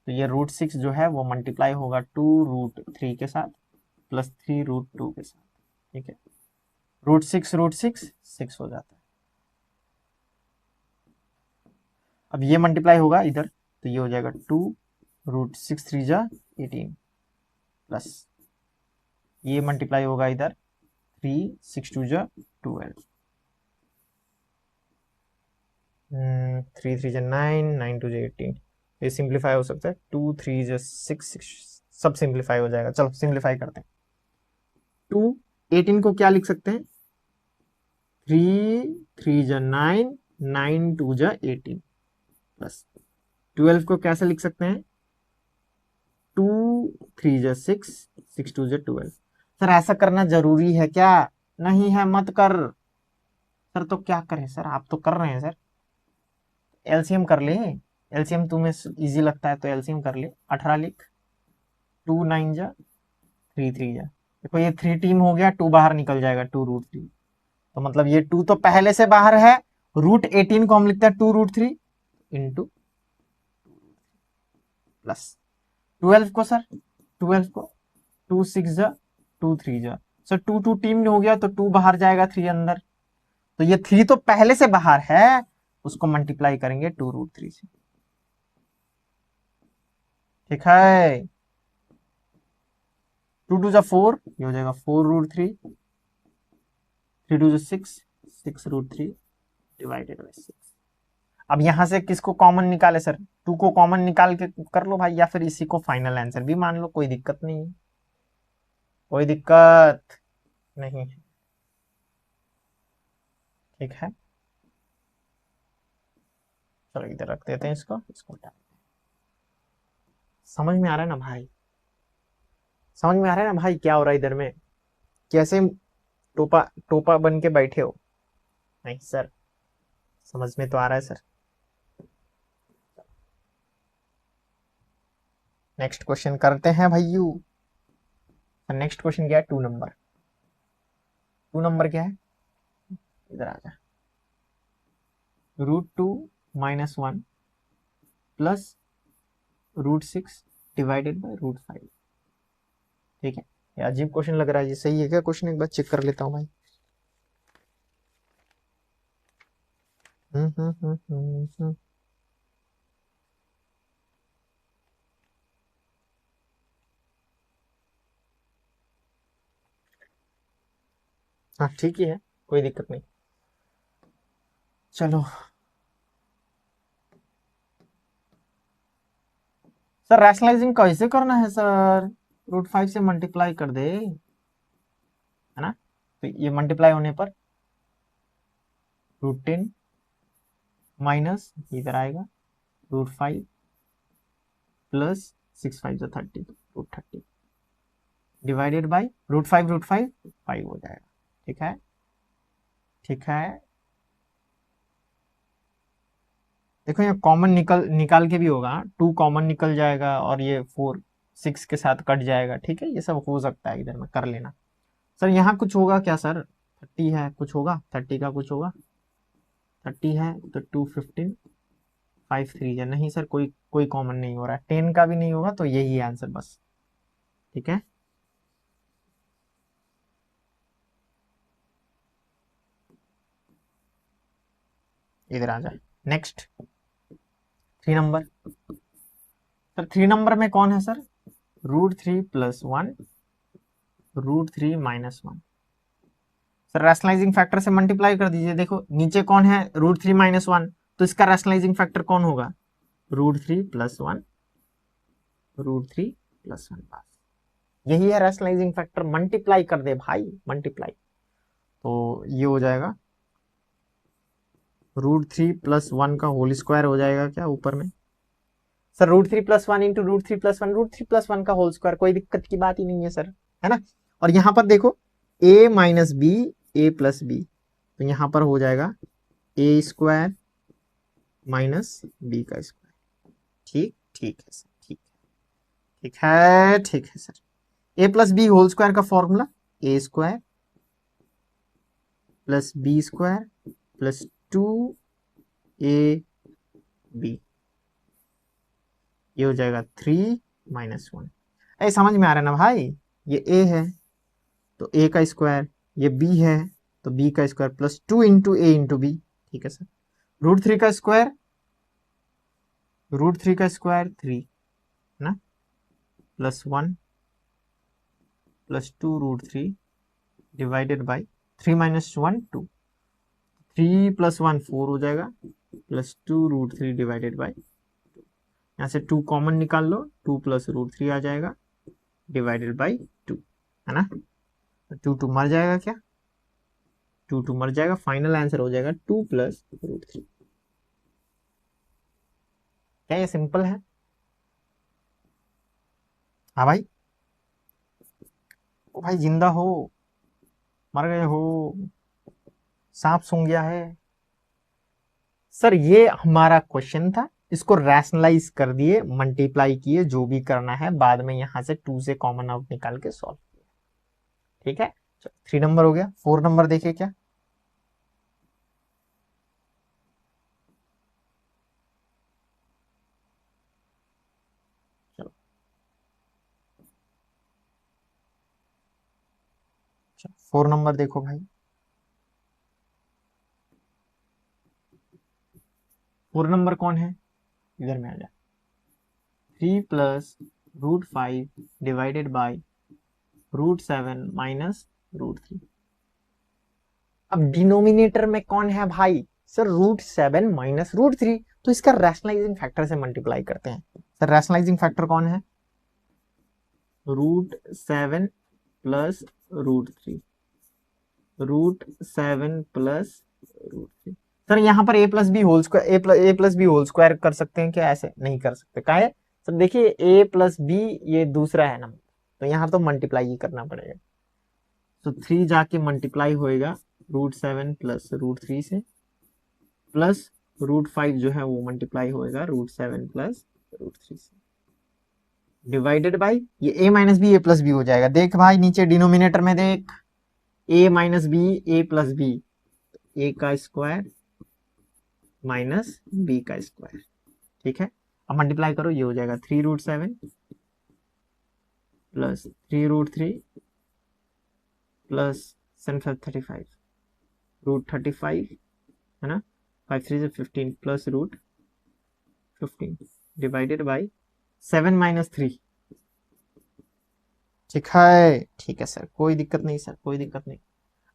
तो ये √6 जो है वो मल्टीप्लाई होगा 2√3 के साथ प्लस 3√2 के साथ, ठीक है। √6 6 हो जाता है। अब ये मल्टीप्लाई होगा इधर, तो ये हो जाएगा 2√6 3 जा 18 प्लस ये मल्टीप्लाई होगा इधर 3 6 2 जा 12, 3 3 जा 9 9 2 जा 18। ये सिंप्लीफाई हो सकता है, 2 3 जा 6 6 सब सिंप्लीफाई हो जाएगा। चलो सिंप्लीफाई करते हैं। 2 18 को क्या लिख सकते हैं, 3 3 जा 9 9 2 जा 18 प्लस 12 को कैसे लिख सकते हैं, 2 3 जा 6 6 2 जा 12। सर ऐसा करना जरूरी है क्या? नहीं है, मत कर सर। तो क्या करें सर, आप तो कर रहे हैं सर। एलसीएम कर ले, एलसीएम तुम्हें इजी लगता है तो एलसीएम कर ले। 18 लिख, 2 9 जा 3 3 जा, देखो ये 3 टीम हो गया, 2 बाहर निकल जाएगा, 2√3, तो मतलब ये 2 तो पहले से बाहर है। √18 को हम लिखते हैं 2√3 इंटू प्लस 12 को सर, 12 को 2 6 जा 2 3 जा, सर 2 2 टीम हो गया तो 2 बाहर जाएगा, 3 अंदर, तो ये 3 तो पहले से बाहर है, उसको मल्टीप्लाई करेंगे 2√3 से, ठीक है। 2 2 जा 4, ये हो जाएगा 4√3 3 2 6, 6 रूट 3 डिवाइडेड बाई 6। अब यहां से किसको कॉमन निकाले सर? 2 को कॉमन निकाल के कर लो भाई, या फिर इसी को फाइनल आंसर भी मान लो, कोई दिक्कत नहीं है, कोई दिक्कत नहीं है, ठीक है। चलो इधर रख देते हैं इसको, इसको हटा। समझ में आ रहा है ना भाई? समझ में आ रहा है ना भाई क्या हो रहा है इधर में? कैसे टोपा टोपा बन के बैठे हो? नहीं सर, समझ में तो आ रहा है सर। नेक्स्ट क्वेश्चन करते हैं भाइयों। नेक्स्ट क्वेश्चन क्या है? 2 नंबर। 2 नंबर क्या है? इधर आ जा। √2 - 1 प्लस √6 डिवाइडेड बाई √5। ठीक है, ये अजीब क्वेश्चन लग रहा है, ये सही है क्या क्वेश्चन? एक बार चेक कर लेता हूँ भाई। हाँ ठीक ही है, कोई दिक्कत नहीं। चलो सर, रैशनलाइजिंग कैसे करना है सर? √5 से मल्टीप्लाई कर दे, है ना? तो ये मल्टीप्लाई होने पर √10 माइनस इधर आएगा √5 प्लस 6 5 30, √30 डिवाइडेड बाई √5 5 हो जाएगा। ठीक है, ठीक है। देखो यहाँ कॉमन निकाल के भी होगा, 2 कॉमन निकल जाएगा और ये 4 6 के साथ कट जाएगा। ठीक है, ये सब हो सकता है, इधर में कर लेना। सर यहाँ कुछ होगा क्या सर? 30 है, कुछ होगा 30 का, कुछ होगा 30 है तो 215 5 3 है, नहीं सर, कोई कोई कॉमन नहीं हो रहा है, 10 का भी नहीं होगा, तो यही है आंसर बस। ठीक है, इधर आ जाए। Next 3 number. सर 3 नंबर में कौन है सर? √3 + 1 √3 - 1। सर रैशनलाइजिंग फैक्टर से मल्टीप्लाई कर दीजिए। देखो नीचे कौन है? √3 - 1, तो इसका रैशनलाइजिंग फैक्टर कौन होगा? √3 + 1 √3 + 1 पास। यही है रैशनलाइजिंग फैक्टर, मल्टीप्लाई कर दे भाई, मल्टीप्लाई। तो ये हो जाएगा √3 + 1 का होल स्क्वायर हो जाएगा क्या ऊपर में? सर √3 + 1 इंटू √3 + 1, √3 + 1 का होल स्क्वायर, कोई दिक्कत की बात ही नहीं है सर, है ना? और यहां पर देखो a - b a + b, तो यहां पर हो जाएगा a² - b का स्क्वायर। ठीक, ठीक है सर, ठीक, ठीक है, ठीक है sir. a + b whole square का फॉर्मूला a² + b² + 2ab, ये हो जाएगा 3 - 1। ऐ समझ में आ रहा है ना भाई? ये a है तो a का स्क्वायर, ये b है तो b का square plus 2 into a into b। ठीक है सर, √3 का स्क्वायर, √3 का स्क्वायर 3, है ना, +1 + 2 √3 डिवाइडेड बाई 3 - 1 2, 3 + 1 4 हो जाएगा, +2 √3 डिवाइडेड बाई, यहाँ से 2 कॉमन निकाल लो, 2 + √3 आ जाएगा डिवाइडेड बाई 2, है ना? 2 2 मर जाएगा क्या? 2 2 मर जाएगा, फाइनल आंसर हो जाएगा 2 + √3। क्या ये सिंपल है? हाँ भाई, ओ भाई जिंदा हो, मर गए हो, सांप सूंघ गया है? सर ये हमारा क्वेश्चन था, इसको रैशनलाइज कर दिए, मल्टीप्लाई किए, जो भी करना है, बाद में यहां से 2 से कॉमन आउट निकाल के सॉल्व किया। ठीक है, 3 नंबर हो गया। 4 नंबर देखिए क्या। चलो 4 नंबर देखो भाई। 4 नंबर कौन है? इधर में आ जाए। 3 + √5 डिवाइडेड बाई √7 - √3। अब डिनोमिनेटर में कौन है भाई सर, √7 माइनस √3, तो इसका रैशनलाइजिंग फैक्टर से मल्टीप्लाई करते हैं। सर रैशनलाइजिंग फैक्टर कौन है, √7 प्लस √3, √7 प्लस √3। सर यहाँ पर a plus B whole square कर सकते हैं क्या, ऐसे नहीं कर सकते, क्या है सर, देखिए a प्लस बी ये दूसरा है ना, तो यहाँ तो मल्टीप्लाई ही करना पड़ेगा। तो 3 जाके मल्टीप्लाई होएगा √7 प्लस √3 से, प्लस √5 जो है वो मल्टीप्लाई होएगा √7 प्लस √3 से, डिवाइडेड बाई ये a minus B a plus B हो जाएगा। देख भाई नीचे डिनोमिनेटर में देख, a minus B a plus B, a का स्क्वायर माइनस b का स्क्वायर, ठीक है। अब मल्टीप्लाई करो, ये हो जाएगा 3√7 प्लस 3√3 प्लस 7 √35 है ना, 5 3 15 प्लस √15 डिवाइडेड बाई 7 माइनस 3, ठीक है सर, कोई दिक्कत नहीं सर, कोई दिक्कत नहीं।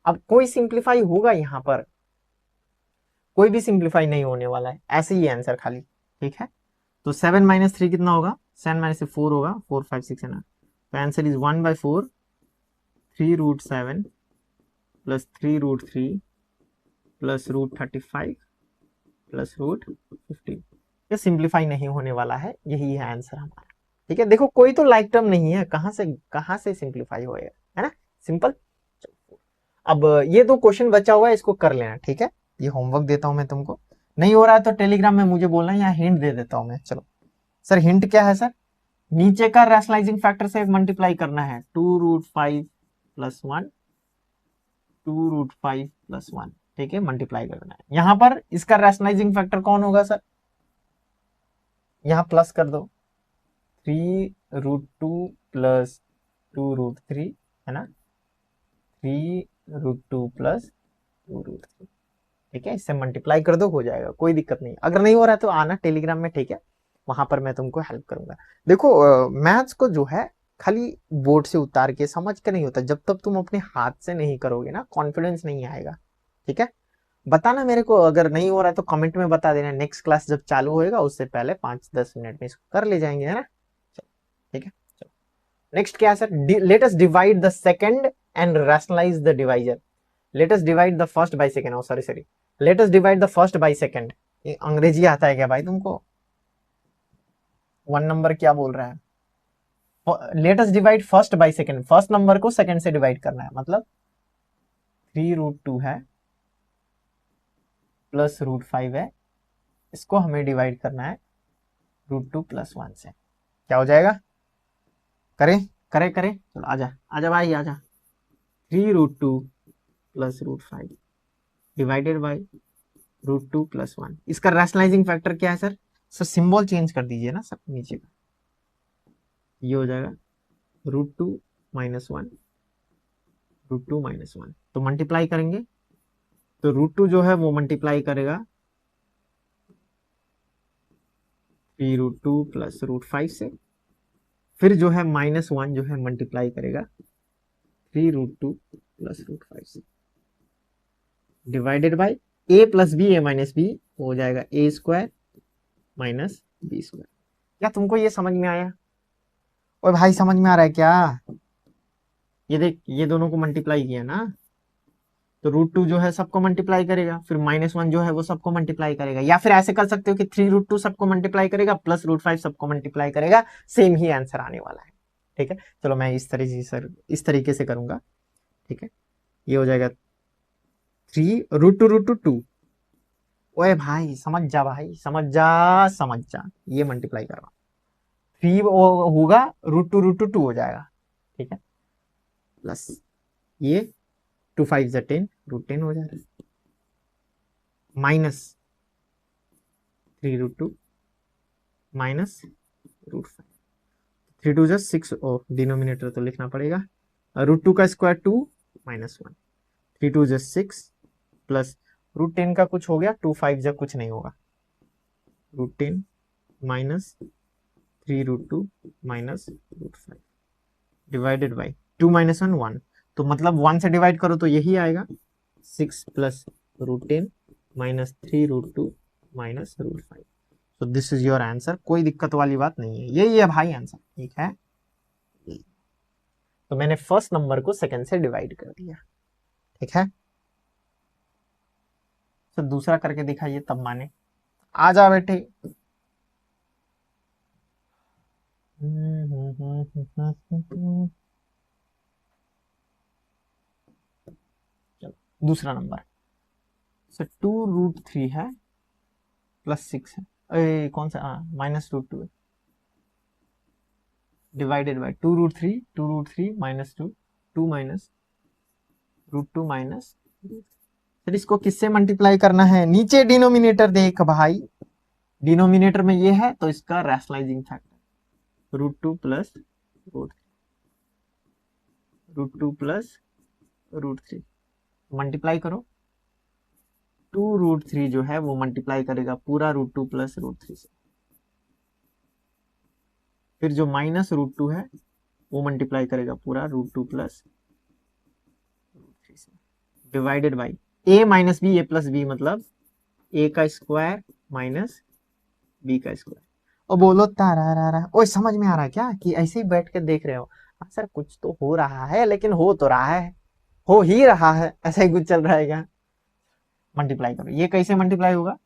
अब कोई सिंप्लीफाई होगा यहाँ पर, कोई भी सिंप्लीफाई नहीं होने वाला है, ऐसे ही आंसर खाली, ठीक है। तो 7 माइनस 3 कितना होगा, 7 माइनस 4 होगा, 4 5 6 है ना, तो answer is 1/4 3√7 plus 3√3 plus √35 plus √15। ये सिंप्लीफाई नहीं होने वाला है, यही है आंसर हमारा, ठीक है। देखो कोई तो लाइक टर्म नहीं है, कहां से सिंप्लीफाई होएगा, है ना, सिंपल। अब ये तो क्वेश्चन बचा हुआ है, इसको कर लेना, ठीक है। ये होमवर्क देता हूं मैं तुमको, नहीं हो रहा है तो टेलीग्राम में मुझे बोलना, यहाँ हिंट दे देता हूं मैं। चलो सर हिंट क्या है सर, नीचे का रैशनलाइजिंग फैक्टर से मल्टीप्लाई करना है, 2√5 प्लस 1, 2√5 प्लस 1, ठीक है, मल्टीप्लाई करना है। यहां पर इसका रैशनलाइजिंग फैक्टर कौन होगा सर, यहां प्लस कर दो, 3√2 प्लस 2√3 है ना, 3√2 प्लस 2√3, ठीक है, इससे मल्टीप्लाई कर दो, हो जाएगा, कोई दिक्कत नहीं। अगर नहीं हो रहा है तो आना टेलीग्राम में, ठीक है, वहां पर मैं तुमको हेल्प करूंगा। देखो मैथ्स को जो है खाली बोर्ड से उतार के समझ के नहीं होता, जब तक तुम अपने हाथ से नहीं करोगे ना, कॉन्फिडेंस नहीं आएगा, ठीक है। बताना मेरे को, अगर नहीं हो रहा है तो कमेंट में बता देना, नेक्स्ट क्लास जब चालू होएगा उससे पहले 5-10 मिनट में इसको कर ले जाएंगे, है ना, ठीक है। चलो नेक्स्ट क्या है sir, let us divide the second and rationalise the divisor. Let us divide the first by second, oh sorry, let us divide the first by second. ये अंग्रेजी आता है क्या भाई तुमको, 1 नंबर क्या बोल रहा है, let us divide first by second, first number को सेकंड से डिवाइड करना है, मतलब 3√2 है प्लस √5 है, इसको हमें डिवाइड करना है √2 प्लस 1 से, क्या हो जाएगा, करें करें करें, चलो आजा आजा भाई आजा, 3√2 प्लस √5 डिवाइडेड बाई √2 प्लस 1, इसका रैशनलाइजिंग फैक्टर क्या है सर, सर सिंबल चेंज कर दीजिए ना सब नीचे का, ये हो जाएगा √2 माइनस 1, √2 माइनस 1, तो मल्टीप्लाई करेंगे तो √2 जो है वो मल्टीप्लाई करेगा 3√2 प्लस √5 से, फिर जो है -1 जो है मल्टीप्लाई करेगा 3√2 प्लस √5 से, divided by a plus B a minus B हो जाएगा a² माइनस b²। क्या तुमको ये समझ में आया, और भाई समझ में आ रहा है क्या, ये देख ये दोनों को मल्टीप्लाई किया ना, तो √2 जो है सबको मल्टीप्लाई करेगा, फिर -1 जो है वो सबको मल्टीप्लाई करेगा, या फिर ऐसे कर सकते हो कि 3√2 सबको मल्टीप्लाई करेगा प्लस √5 सबको मल्टीप्लाई करेगा, सेम ही आंसर आने वाला है, ठीक है। चलो मैं इस तरीके से करूंगा, ठीक है, ये हो जाएगा 3√2 ओए भाई समझ जा भाई, समझ जा, ये मल्टीप्लाई कर रहा हूं, 3 होगा √2 हो जाएगा, ठीक है, प्लस ये 2 5 10 √10 हो जाएगा, माइनस 3√2 माइनस √5, 3 2 जा 6, ओ डिनोमिनेटर तो लिखना पड़ेगा, √2 का स्क्वायर 2 माइनस 1, 3 2 जा 6 प्लस √10 का कुछ हो गया, 2 5 जा कुछ नहीं होगा, √10 माइनस 3√2 माइनस √5 डिवाइडेड बाई 2 - 1 1, तो मतलब 1 से डिवाइड करो तो यही आएगा 6 प्लस √10 माइनस 3√2 माइनस √5। तो दिस इज योर आंसर, कोई दिक्कत वाली बात नहीं है, यही है भाई आंसर, ठीक है। तो मैंने फर्स्ट नंबर को सेकंड से डिवाइड कर दिया, ठीक है। तो दूसरा करके दिखाइए तब माने। आ जा बेटे। चलो दूसरा नंबर, 2√3 है प्लस 6 है, कौन सा, -√2 है, divided by 2√3 minus 2, 2 minus √2 minus. फिर इसको किससे मल्टीप्लाई करना है, नीचे डिनोमिनेटर देख भाई, डिनोमिनेटर में ये है तो इसका rationalising factor √2 plus √2 plus √3 multiply करो। 2√3 जो है वो मल्टीप्लाई करेगा पूरा √2 प्लस √3 से, फिर जो माइनस √2 है वो मल्टीप्लाई करेगा पूरा √2 प्लस √3 से, divided by a minus B, a plus B मतलब a का स्क्वायर माइनस b का स्क्वायर। और बोलो तारा, ओए समझ में आ रहा है क्या कि ऐसे ही बैठ के देख रहे हो, सर कुछ तो हो रहा है, लेकिन हो तो रहा है, हो ही रहा है, ऐसा ही कुछ चल रहा है क्या। मल्टीप्लाई करो, ये कैसे मल्टीप्लाई होगा,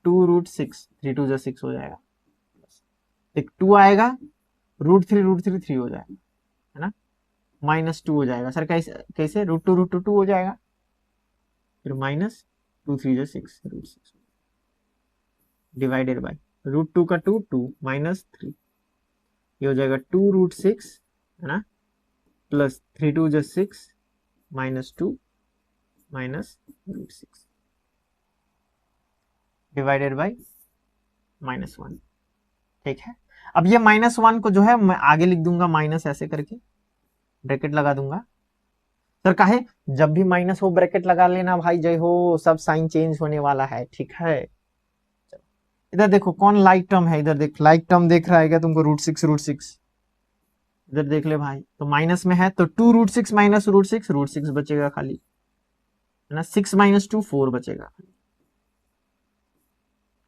2√6, 3 2 6 हो जाएगा, एक 2 आएगा, √3 3 हो जाएगा, है ना, -2 हो जाएगा। सर कैसे कैसे, √2 हो जाएगा, फिर -2 3 6 √6 डिवाइडेड बाई √2 का 2 2 -3, ये हो जाएगा 2√6, है ना, प्लस 3 2 6 -2 -√6 डिवाइडेड बाई -1, ठीक है। अब ये -1 को जो है मैं आगे लिख दूंगा माइनस ऐसे करके, ब्रैकेट लगा दूंगा। सर काहे, जब भी माइनस हो ब्रैकेट लगा लेना भाई, जय हो, सब साइन चेंज होने वाला है, ठीक है। इधर देखो कौन लाइक टर्म है, इधर देख, लाइक टर्म देख रहा है क्या तुमको, √6, इधर देख ले भाई, तो माइनस में है तो 2√6 माइनस √6 बचेगा खाली, है ना, 6 - 2 4 बचेगा।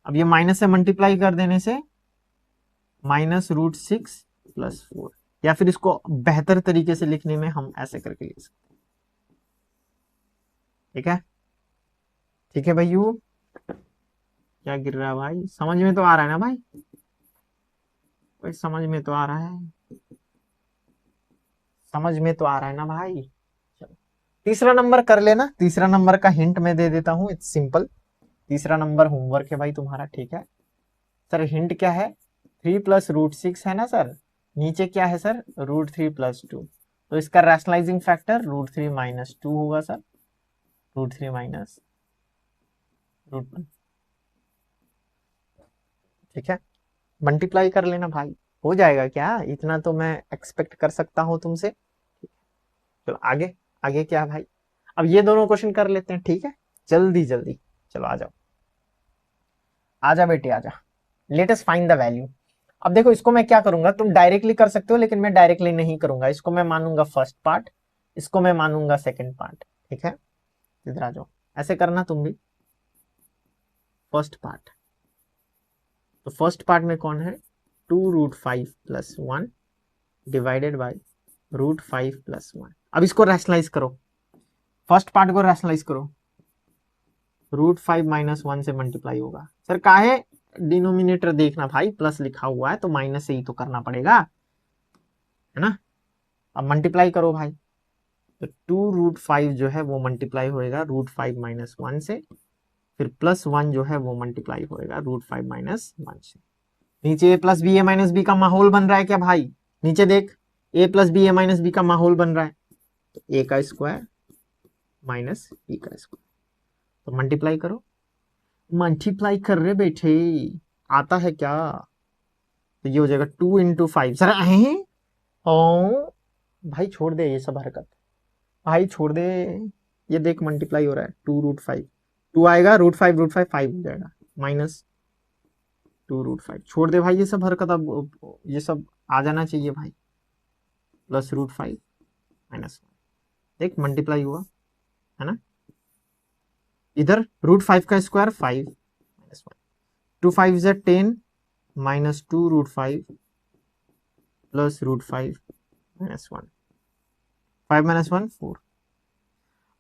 अब ये माइनस से मल्टीप्लाई कर देने से -√6 प्लस 4, या फिर इसको बेहतर तरीके से लिखने में हम ऐसे करके लिख सकते हैं, ठीक है, ठीक है भाई। क्या गिर रहा है भाई, समझ में तो आ रहा है ना भाई, भाई समझ में तो आ रहा है, समझ में तो आ रहा है ना भाई। चलो तीसरा नंबर कर लेना, तीसरा नंबर का हिंट मैं दे देता हूं, इट्स सिंपल, तीसरा नंबर होमवर्क है भाई तुम्हारा, ठीक है। सर हिंट क्या है, 3 प्लस √6 है ना सर, नीचे क्या है सर, √3 प्लस 2, तो इसका रैशनलाइजिंग फैक्टर √3 माइनस 2 होगा सर, √3 माइनस √2, ठीक है। मल्टीप्लाई कर लेना भाई, हो जाएगा क्या, इतना तो मैं एक्सपेक्ट कर सकता हूं तुमसे। चलो आगे, आगे क्या भाई, अब ये दोनों क्वेश्चन कर लेते हैं, ठीक है, जल्दी जल्दी, चलो आ जाओ, आजा बेटे आजा, let us find the value. अब देखो इसको मैं क्या करूंगा, तुम डायरेक्टली कर सकते हो, लेकिन मैं डायरेक्टली नहीं करूंगा, इसको मैं मानूंगा फर्स्ट पार्ट, इसको मैं मानूंगा सेकंड पार्ट, ठीक है। इधर आ जाओ, ऐसे करना तुम भी, फर्स्ट पार्ट, तो फर्स्ट पार्ट में कौन है, 2√5 प्लस 1 डिवाइडेड बाई √5 प्लस 1। अब इसको रैशनलाइज करो, फर्स्ट पार्ट को रैशनलाइज करो, √5 माइनस 1 से मल्टीप्लाई होगा। सर काहे, डिनोमिनेटर देखना भाई, प्लस लिखा हुआ है तो माइनस से ही तो करना पड़ेगा, है ना। अब मल्टीप्लाई करो भाई, तो 2√5 जो है वो मल्टीप्लाई होएगा √5 माइनस 1 से, फिर प्लस 1 जो है वो मल्टीप्लाई होएगा √5 माइनस 1 से। नीचे ए plus B, A minus B का माहौल बन रहा है क्या भाई, नीचे देख, ए plus B, A minus B का माहौल बन रहा है, तो ए का स्क्वायर माइनस बी का स्क्वायर, तो मल्टीप्लाई करो, मल्टीप्लाई कर रहे बैठे, आता है क्या, तो ये हो जाएगा 2 × 5, सर ओ भाई छोड़ दे ये सब हरकत, भाई छोड़ दे, ये देख मल्टीप्लाई हो रहा है, 2√5, 2 आएगा, √5 5 हो जाएगा, -2√5, छोड़ दे भाई ये सब हरकत, अब ये सब आ जाना चाहिए भाई, प्लस √5 माइनस 1, देख मल्टीप्लाई हुआ, है ना, इधर रूट 5 का square 5 minus 1, 2 5 is 10 minus 2 root 5 plus root 5 minus 1, 5 minus 1 4।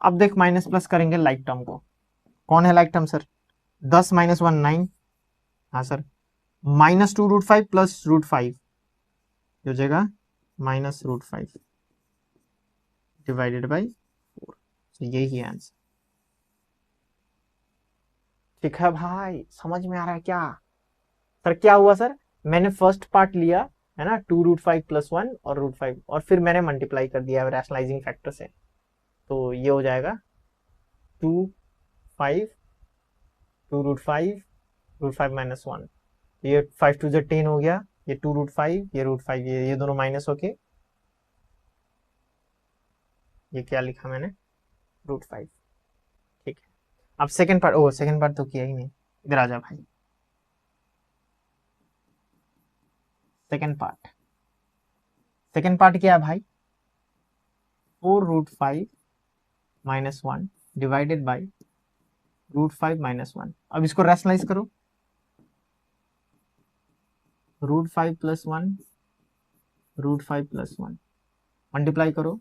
अब देख माइनस प्लस करेंगे लाइक टर्म को, कौन है लाइक टर्म सर? 10 माइनस 1 9, हाँ sir, minus 2 root 5 plus root 5 हो जाएगा माइनस रूट 5 डिवाइडेड बाई 4। तो यही है आंसर। ठीक है भाई, समझ में आ रहा है क्या? सर क्या हुआ सर, मैंने फर्स्ट पार्ट लिया है ना 2 रूट 5 प्लस 1 और रूट 5, और फिर मैंने मल्टीप्लाई कर दिया रैशनलाइजिंग फैक्टर से, तो ये हो जाएगा 2 5 2 रूट 5 माइनस 1, ये 5 टू 10 हो गया, ये 2 रूट 5 ये रूट 5, ये दोनों माइनस होके ये क्या लिखा मैंने रूट 5। ठीक है, अब सेकंड पार्ट, ओ सेकंड पार्ट तो किया ही नहीं, इधर आ जा भाई। सेकंड पार्ट क्या है भाई? 4 root 5 minus 1 divided by root 5 minus 1। अब इसको रैशनलाइज करो, root 5 plus 1 root 5 plus 1 multiply करो,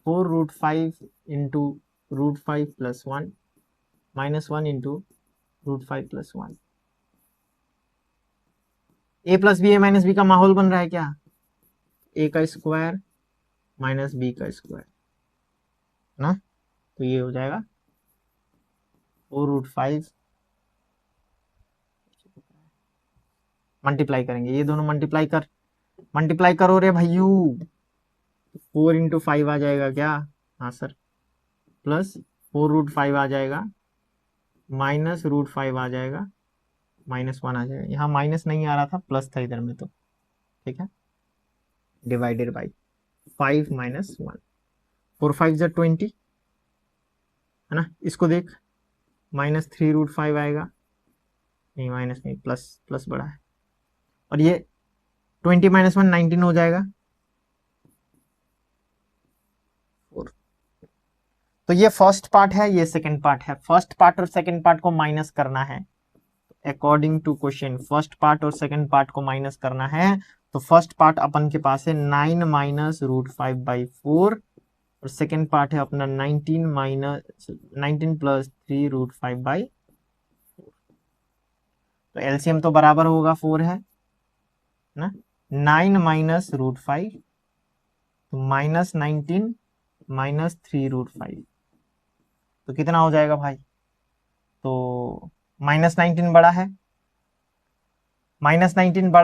4 root 5 into root 5 plus 1 minus 1 into root 5 plus 1। A plus B A minus B का माहौल बन रहा है क्या? ए का स्क्वायर माइनस बी का स्क्वायर ना, तो ये हो जाएगा 4 रूट 5, मल्टीप्लाई करेंगे, ये दोनों मल्टीप्लाई करो रे भैयू, 4 इंटू 5 आ जाएगा क्या? हाँ सर, प्लस 4 रूट 5 आ जाएगा, माइनस रूट 5 आ जाएगा, माइनस 1 आ जाएगा, यहाँ माइनस नहीं आ रहा था, प्लस था इधर में, तो ठीक है, डिवाइडेड बाई 5 माइनस 1, 4 5 जा 20 है ना, इसको देख माइनस 3 रूट 5 आएगा, नहीं माइनस नहीं, प्लस प्लस बड़ा है, और ये 20 माइनस 1 19 हो जाएगा 4। तो ये फर्स्ट पार्ट है, ये सेकंड पार्ट है, फर्स्ट पार्ट और सेकंड पार्ट को माइनस करना है according to question, first part और सेकंड पार्ट को माइनस करना है, तो फर्स्ट पार्ट अपन के पास है 9 माइनस रूट 5 बाई 4, और सेकंड पार्ट है अपना 19 प्लस 3 रूट 5 बाई 4। तो एलसीएम तो बराबर होगा 4 है ना, 9 माइनस रूट 5 तो माइनस 19 माइनस 3 रूट 5, तो कितना हो जाएगा भाई? तो माइनस 19 बड़ा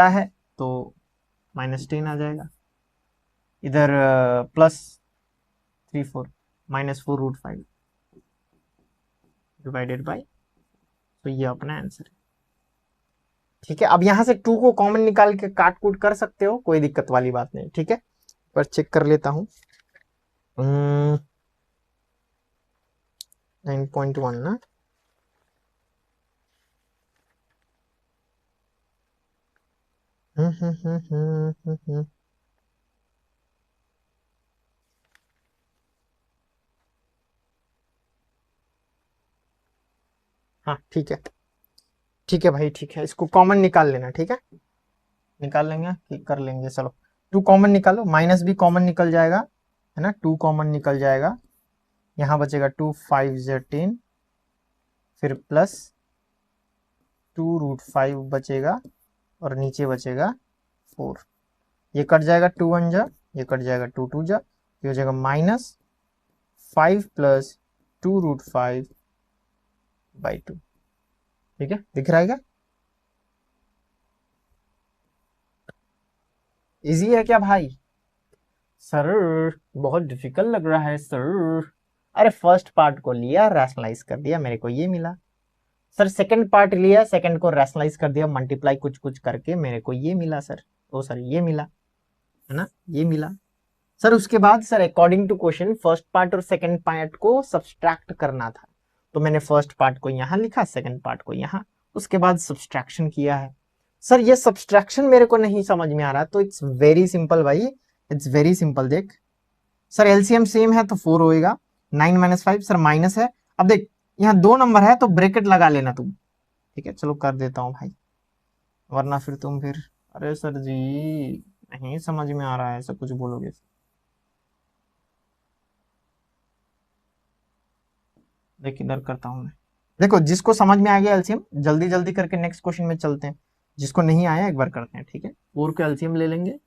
है, तो माइनस 10 आ जाएगा, इधर plus 3 4 minus 4 root 5 divided by, तो ये अपना आंसर है। ठीक है, अब यहां से 2 को कॉमन निकाल के काट कूट कर सकते हो, कोई दिक्कत वाली बात नहीं। ठीक है, पर चेक कर लेता हूं, 9.1 ना, हाँ ठीक है भाई, ठीक है, इसको कॉमन निकाल लेना, ठीक है, निकाल लेंगे कि कर लेंगे, चलो 2 कॉमन निकालो, माइनस भी कॉमन निकल जाएगा है ना, 2 कॉमन निकल जाएगा, यहाँ बचेगा 2 5 10, फिर प्लस 2 रूट 5 बचेगा, और नीचे बचेगा 4, ये कट जाएगा 2 1 जा, ये कट जाएगा 2 2 जा, ये हो जाएगा माइनस 5 प्लस 2 रूट 5 बाई 2। ठीक है, दिख रहा है क्या? इजी है क्या भाई? सर बहुत डिफिकल्ट लग रहा है सर। अरे फर्स्ट पार्ट को लिया, रैशनलाइज कर दिया, मेरे को ये मिला। सर सेकंड पार्ट लिया, सेकंड को रैशनलाइज कर दिया, मल्टीप्लाई कुछ कुछ करके मेरे को ये मिला सर। ओ सर ये मिला है ना, ये मिला सर। उसके बाद sir according to question first part और सेकंड पार्ट को सब्सट्रैक्ट करना था, तो मैंने फर्स्ट पार्ट को यहाँ लिखा, सेकंड पार्ट को यहाँ, उसके बाद सब्सट्रैक्शन किया है। सर ये सब्सट्रैक्शन मेरे को नहीं समझ में आ रहा, तो इट्स वेरी सिंपल भाई, इट्स वेरी सिंपल। देख सर एलसीएम सेम है तो 4 होएगा, 9 माइनस 5 सर माइनस है। अब देख यहाँ 2 नंबर है तो ब्रैकेट लगा लेना तुम, ठीक है। चलो कर देता हूँ भाई, वरना फिर तुम फिर अरे सर जी नहीं समझ में आ रहा है ऐसा कुछ बोलोगे। देख इधर करता हूँ मैं। देखो जिसको समझ में आ गया एलसीएम जल्दी जल्दी करके नेक्स्ट क्वेश्चन में चलते हैं, जिसको नहीं आया एक बार करते हैं, ठीक है। 4 का एलसीएम ले लेंगे।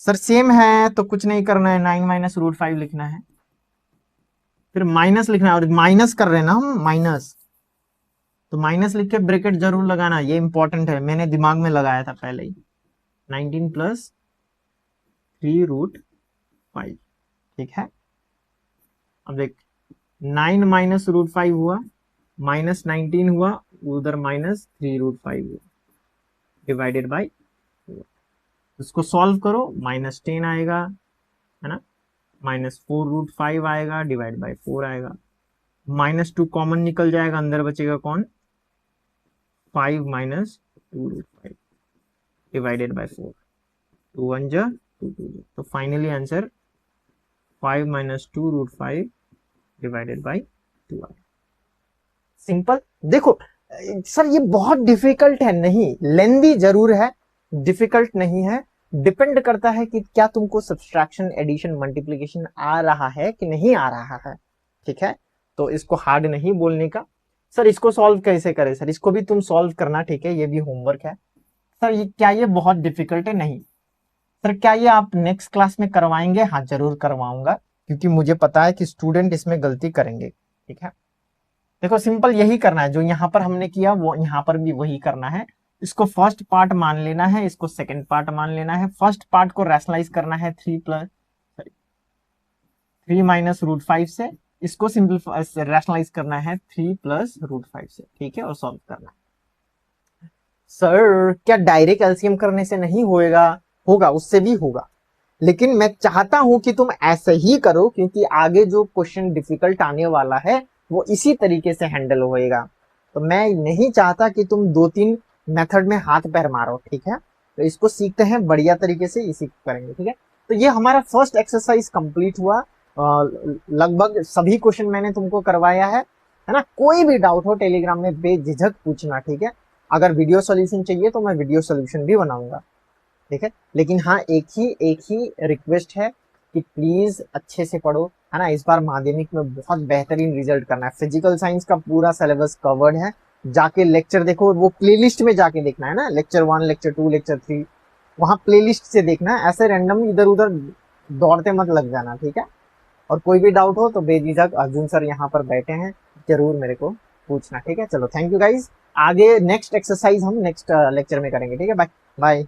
सर सेम है तो कुछ नहीं करना है, 9 माइनस रूट 5 लिखना है, फिर माइनस लिखना है, और माइनस कर रहे हैं ना हम, माइनस, तो माइनस लिख के ब्रैकेट जरूर लगाना, ये इंपॉर्टेंट है, मैंने दिमाग में लगाया था पहले ही। 19 प्लस 3 रूट 5, ठीक है। अब देख 9 माइनस रूट 5 हुआ, माइनस 19 हुआ, उधर माइनस 3 रूट 5 हुआ, डिवाइडेड बाई 4। इसको सॉल्व करो, माइनस 10 आएगा, है ना, माइनस 4 रूट 5 आएगा, डिवाइड बाई 4 आएगा, -2 कॉमन निकल जाएगा, अंदर बचेगा कौन, 5 माइनस 2 रूट 5 डिवाइडेड बाई 4, 2 1 जा 2 2 जा, तो finally answer 5 minus 2 root 5 divided by 2 आएगा। सिंपल। देखो सर ये बहुत डिफिकल्ट है नहीं, लेंदी जरूर है, डिफिकल्ट नहीं है, डिपेंड करता है कि क्या तुमको सब्सट्रैक्शन एडिशन मल्टीप्लिकेशन आ रहा है कि नहीं आ रहा है, ठीक है। तो इसको हार्ड नहीं बोलने का। सर इसको सॉल्व कैसे करें, सर इसको भी तुम सॉल्व करना, ठीक है, ये भी होमवर्क है। सर ये क्या ये बहुत डिफिकल्ट है, नहीं। सर क्या ये आप नेक्स्ट क्लास में करवाएंगे, हाँ जरूर करवाऊंगा, क्योंकि मुझे पता है कि स्टूडेंट इसमें गलती करेंगे, ठीक है। देखो सिंपल यही करना है जो यहाँ पर हमने किया, वो यहाँ पर भी वही करना है। इसको फर्स्ट पार्ट मान लेना है, इसको सेकंड पार्ट मान लेना है, फर्स्ट पार्ट को रैशनलाइज करना है 3 माइनस रूट 5 से, इसको सिंपल रैशनलाइज करना है 3 प्लस रूट 5 से, ठीक है, और सॉल्व करना है। सर क्या डायरेक्ट एलसीएम करने से नहीं होएगा, होगा, उससे भी होगा, लेकिन मैं चाहता हूं कि तुम ऐसे ही करो, क्योंकि आगे जो क्वेश्चन डिफिकल्ट आने वाला है वो इसी तरीके से हैंडल होएगा। तो मैं नहीं चाहता कि तुम 2-3 मेथड में हाथ पैर मारो, ठीक है। तो इसको सीखते हैं बढ़िया तरीके से, इसी को करेंगे, ठीक है। तो ये हमारा फर्स्ट एक्सरसाइज कंप्लीट हुआ। लगभग सभी क्वेश्चन मैंने तुमको करवाया है ना। कोई भी डाउट हो टेलीग्राम में बेझिझक पूछना, ठीक है। अगर वीडियो सोल्यूशन चाहिए तो मैं वीडियो सोल्यूशन भी बनाऊंगा, ठीक है। लेकिन हाँ एक ही रिक्वेस्ट है कि प्लीज अच्छे से पढ़ो, है ना। इस बार माध्यमिक में बहुत बेहतरीन रिजल्ट करना है। फिजिकल साइंस का पूरा सिलेबस कवर्ड है, जाके लेक्चर देखो, वो प्लेलिस्ट में जाके देखना है ना, लेक्चर 1 लेक्चर 2 लेक्चर 3, वहां प्लेलिस्ट से देखना है, ऐसे रैंडम इधर उधर दौड़ते मत लग जाना, ठीक है। और कोई भी डाउट हो तो बेझिझक अर्जुन सर यहाँ पर बैठे हैं, जरूर मेरे को पूछना, ठीक है। चलो थैंक यू गाइज, आगे नेक्स्ट एक्सरसाइज हम नेक्स्ट लेक्चर में करेंगे, ठीक है। Bye bye.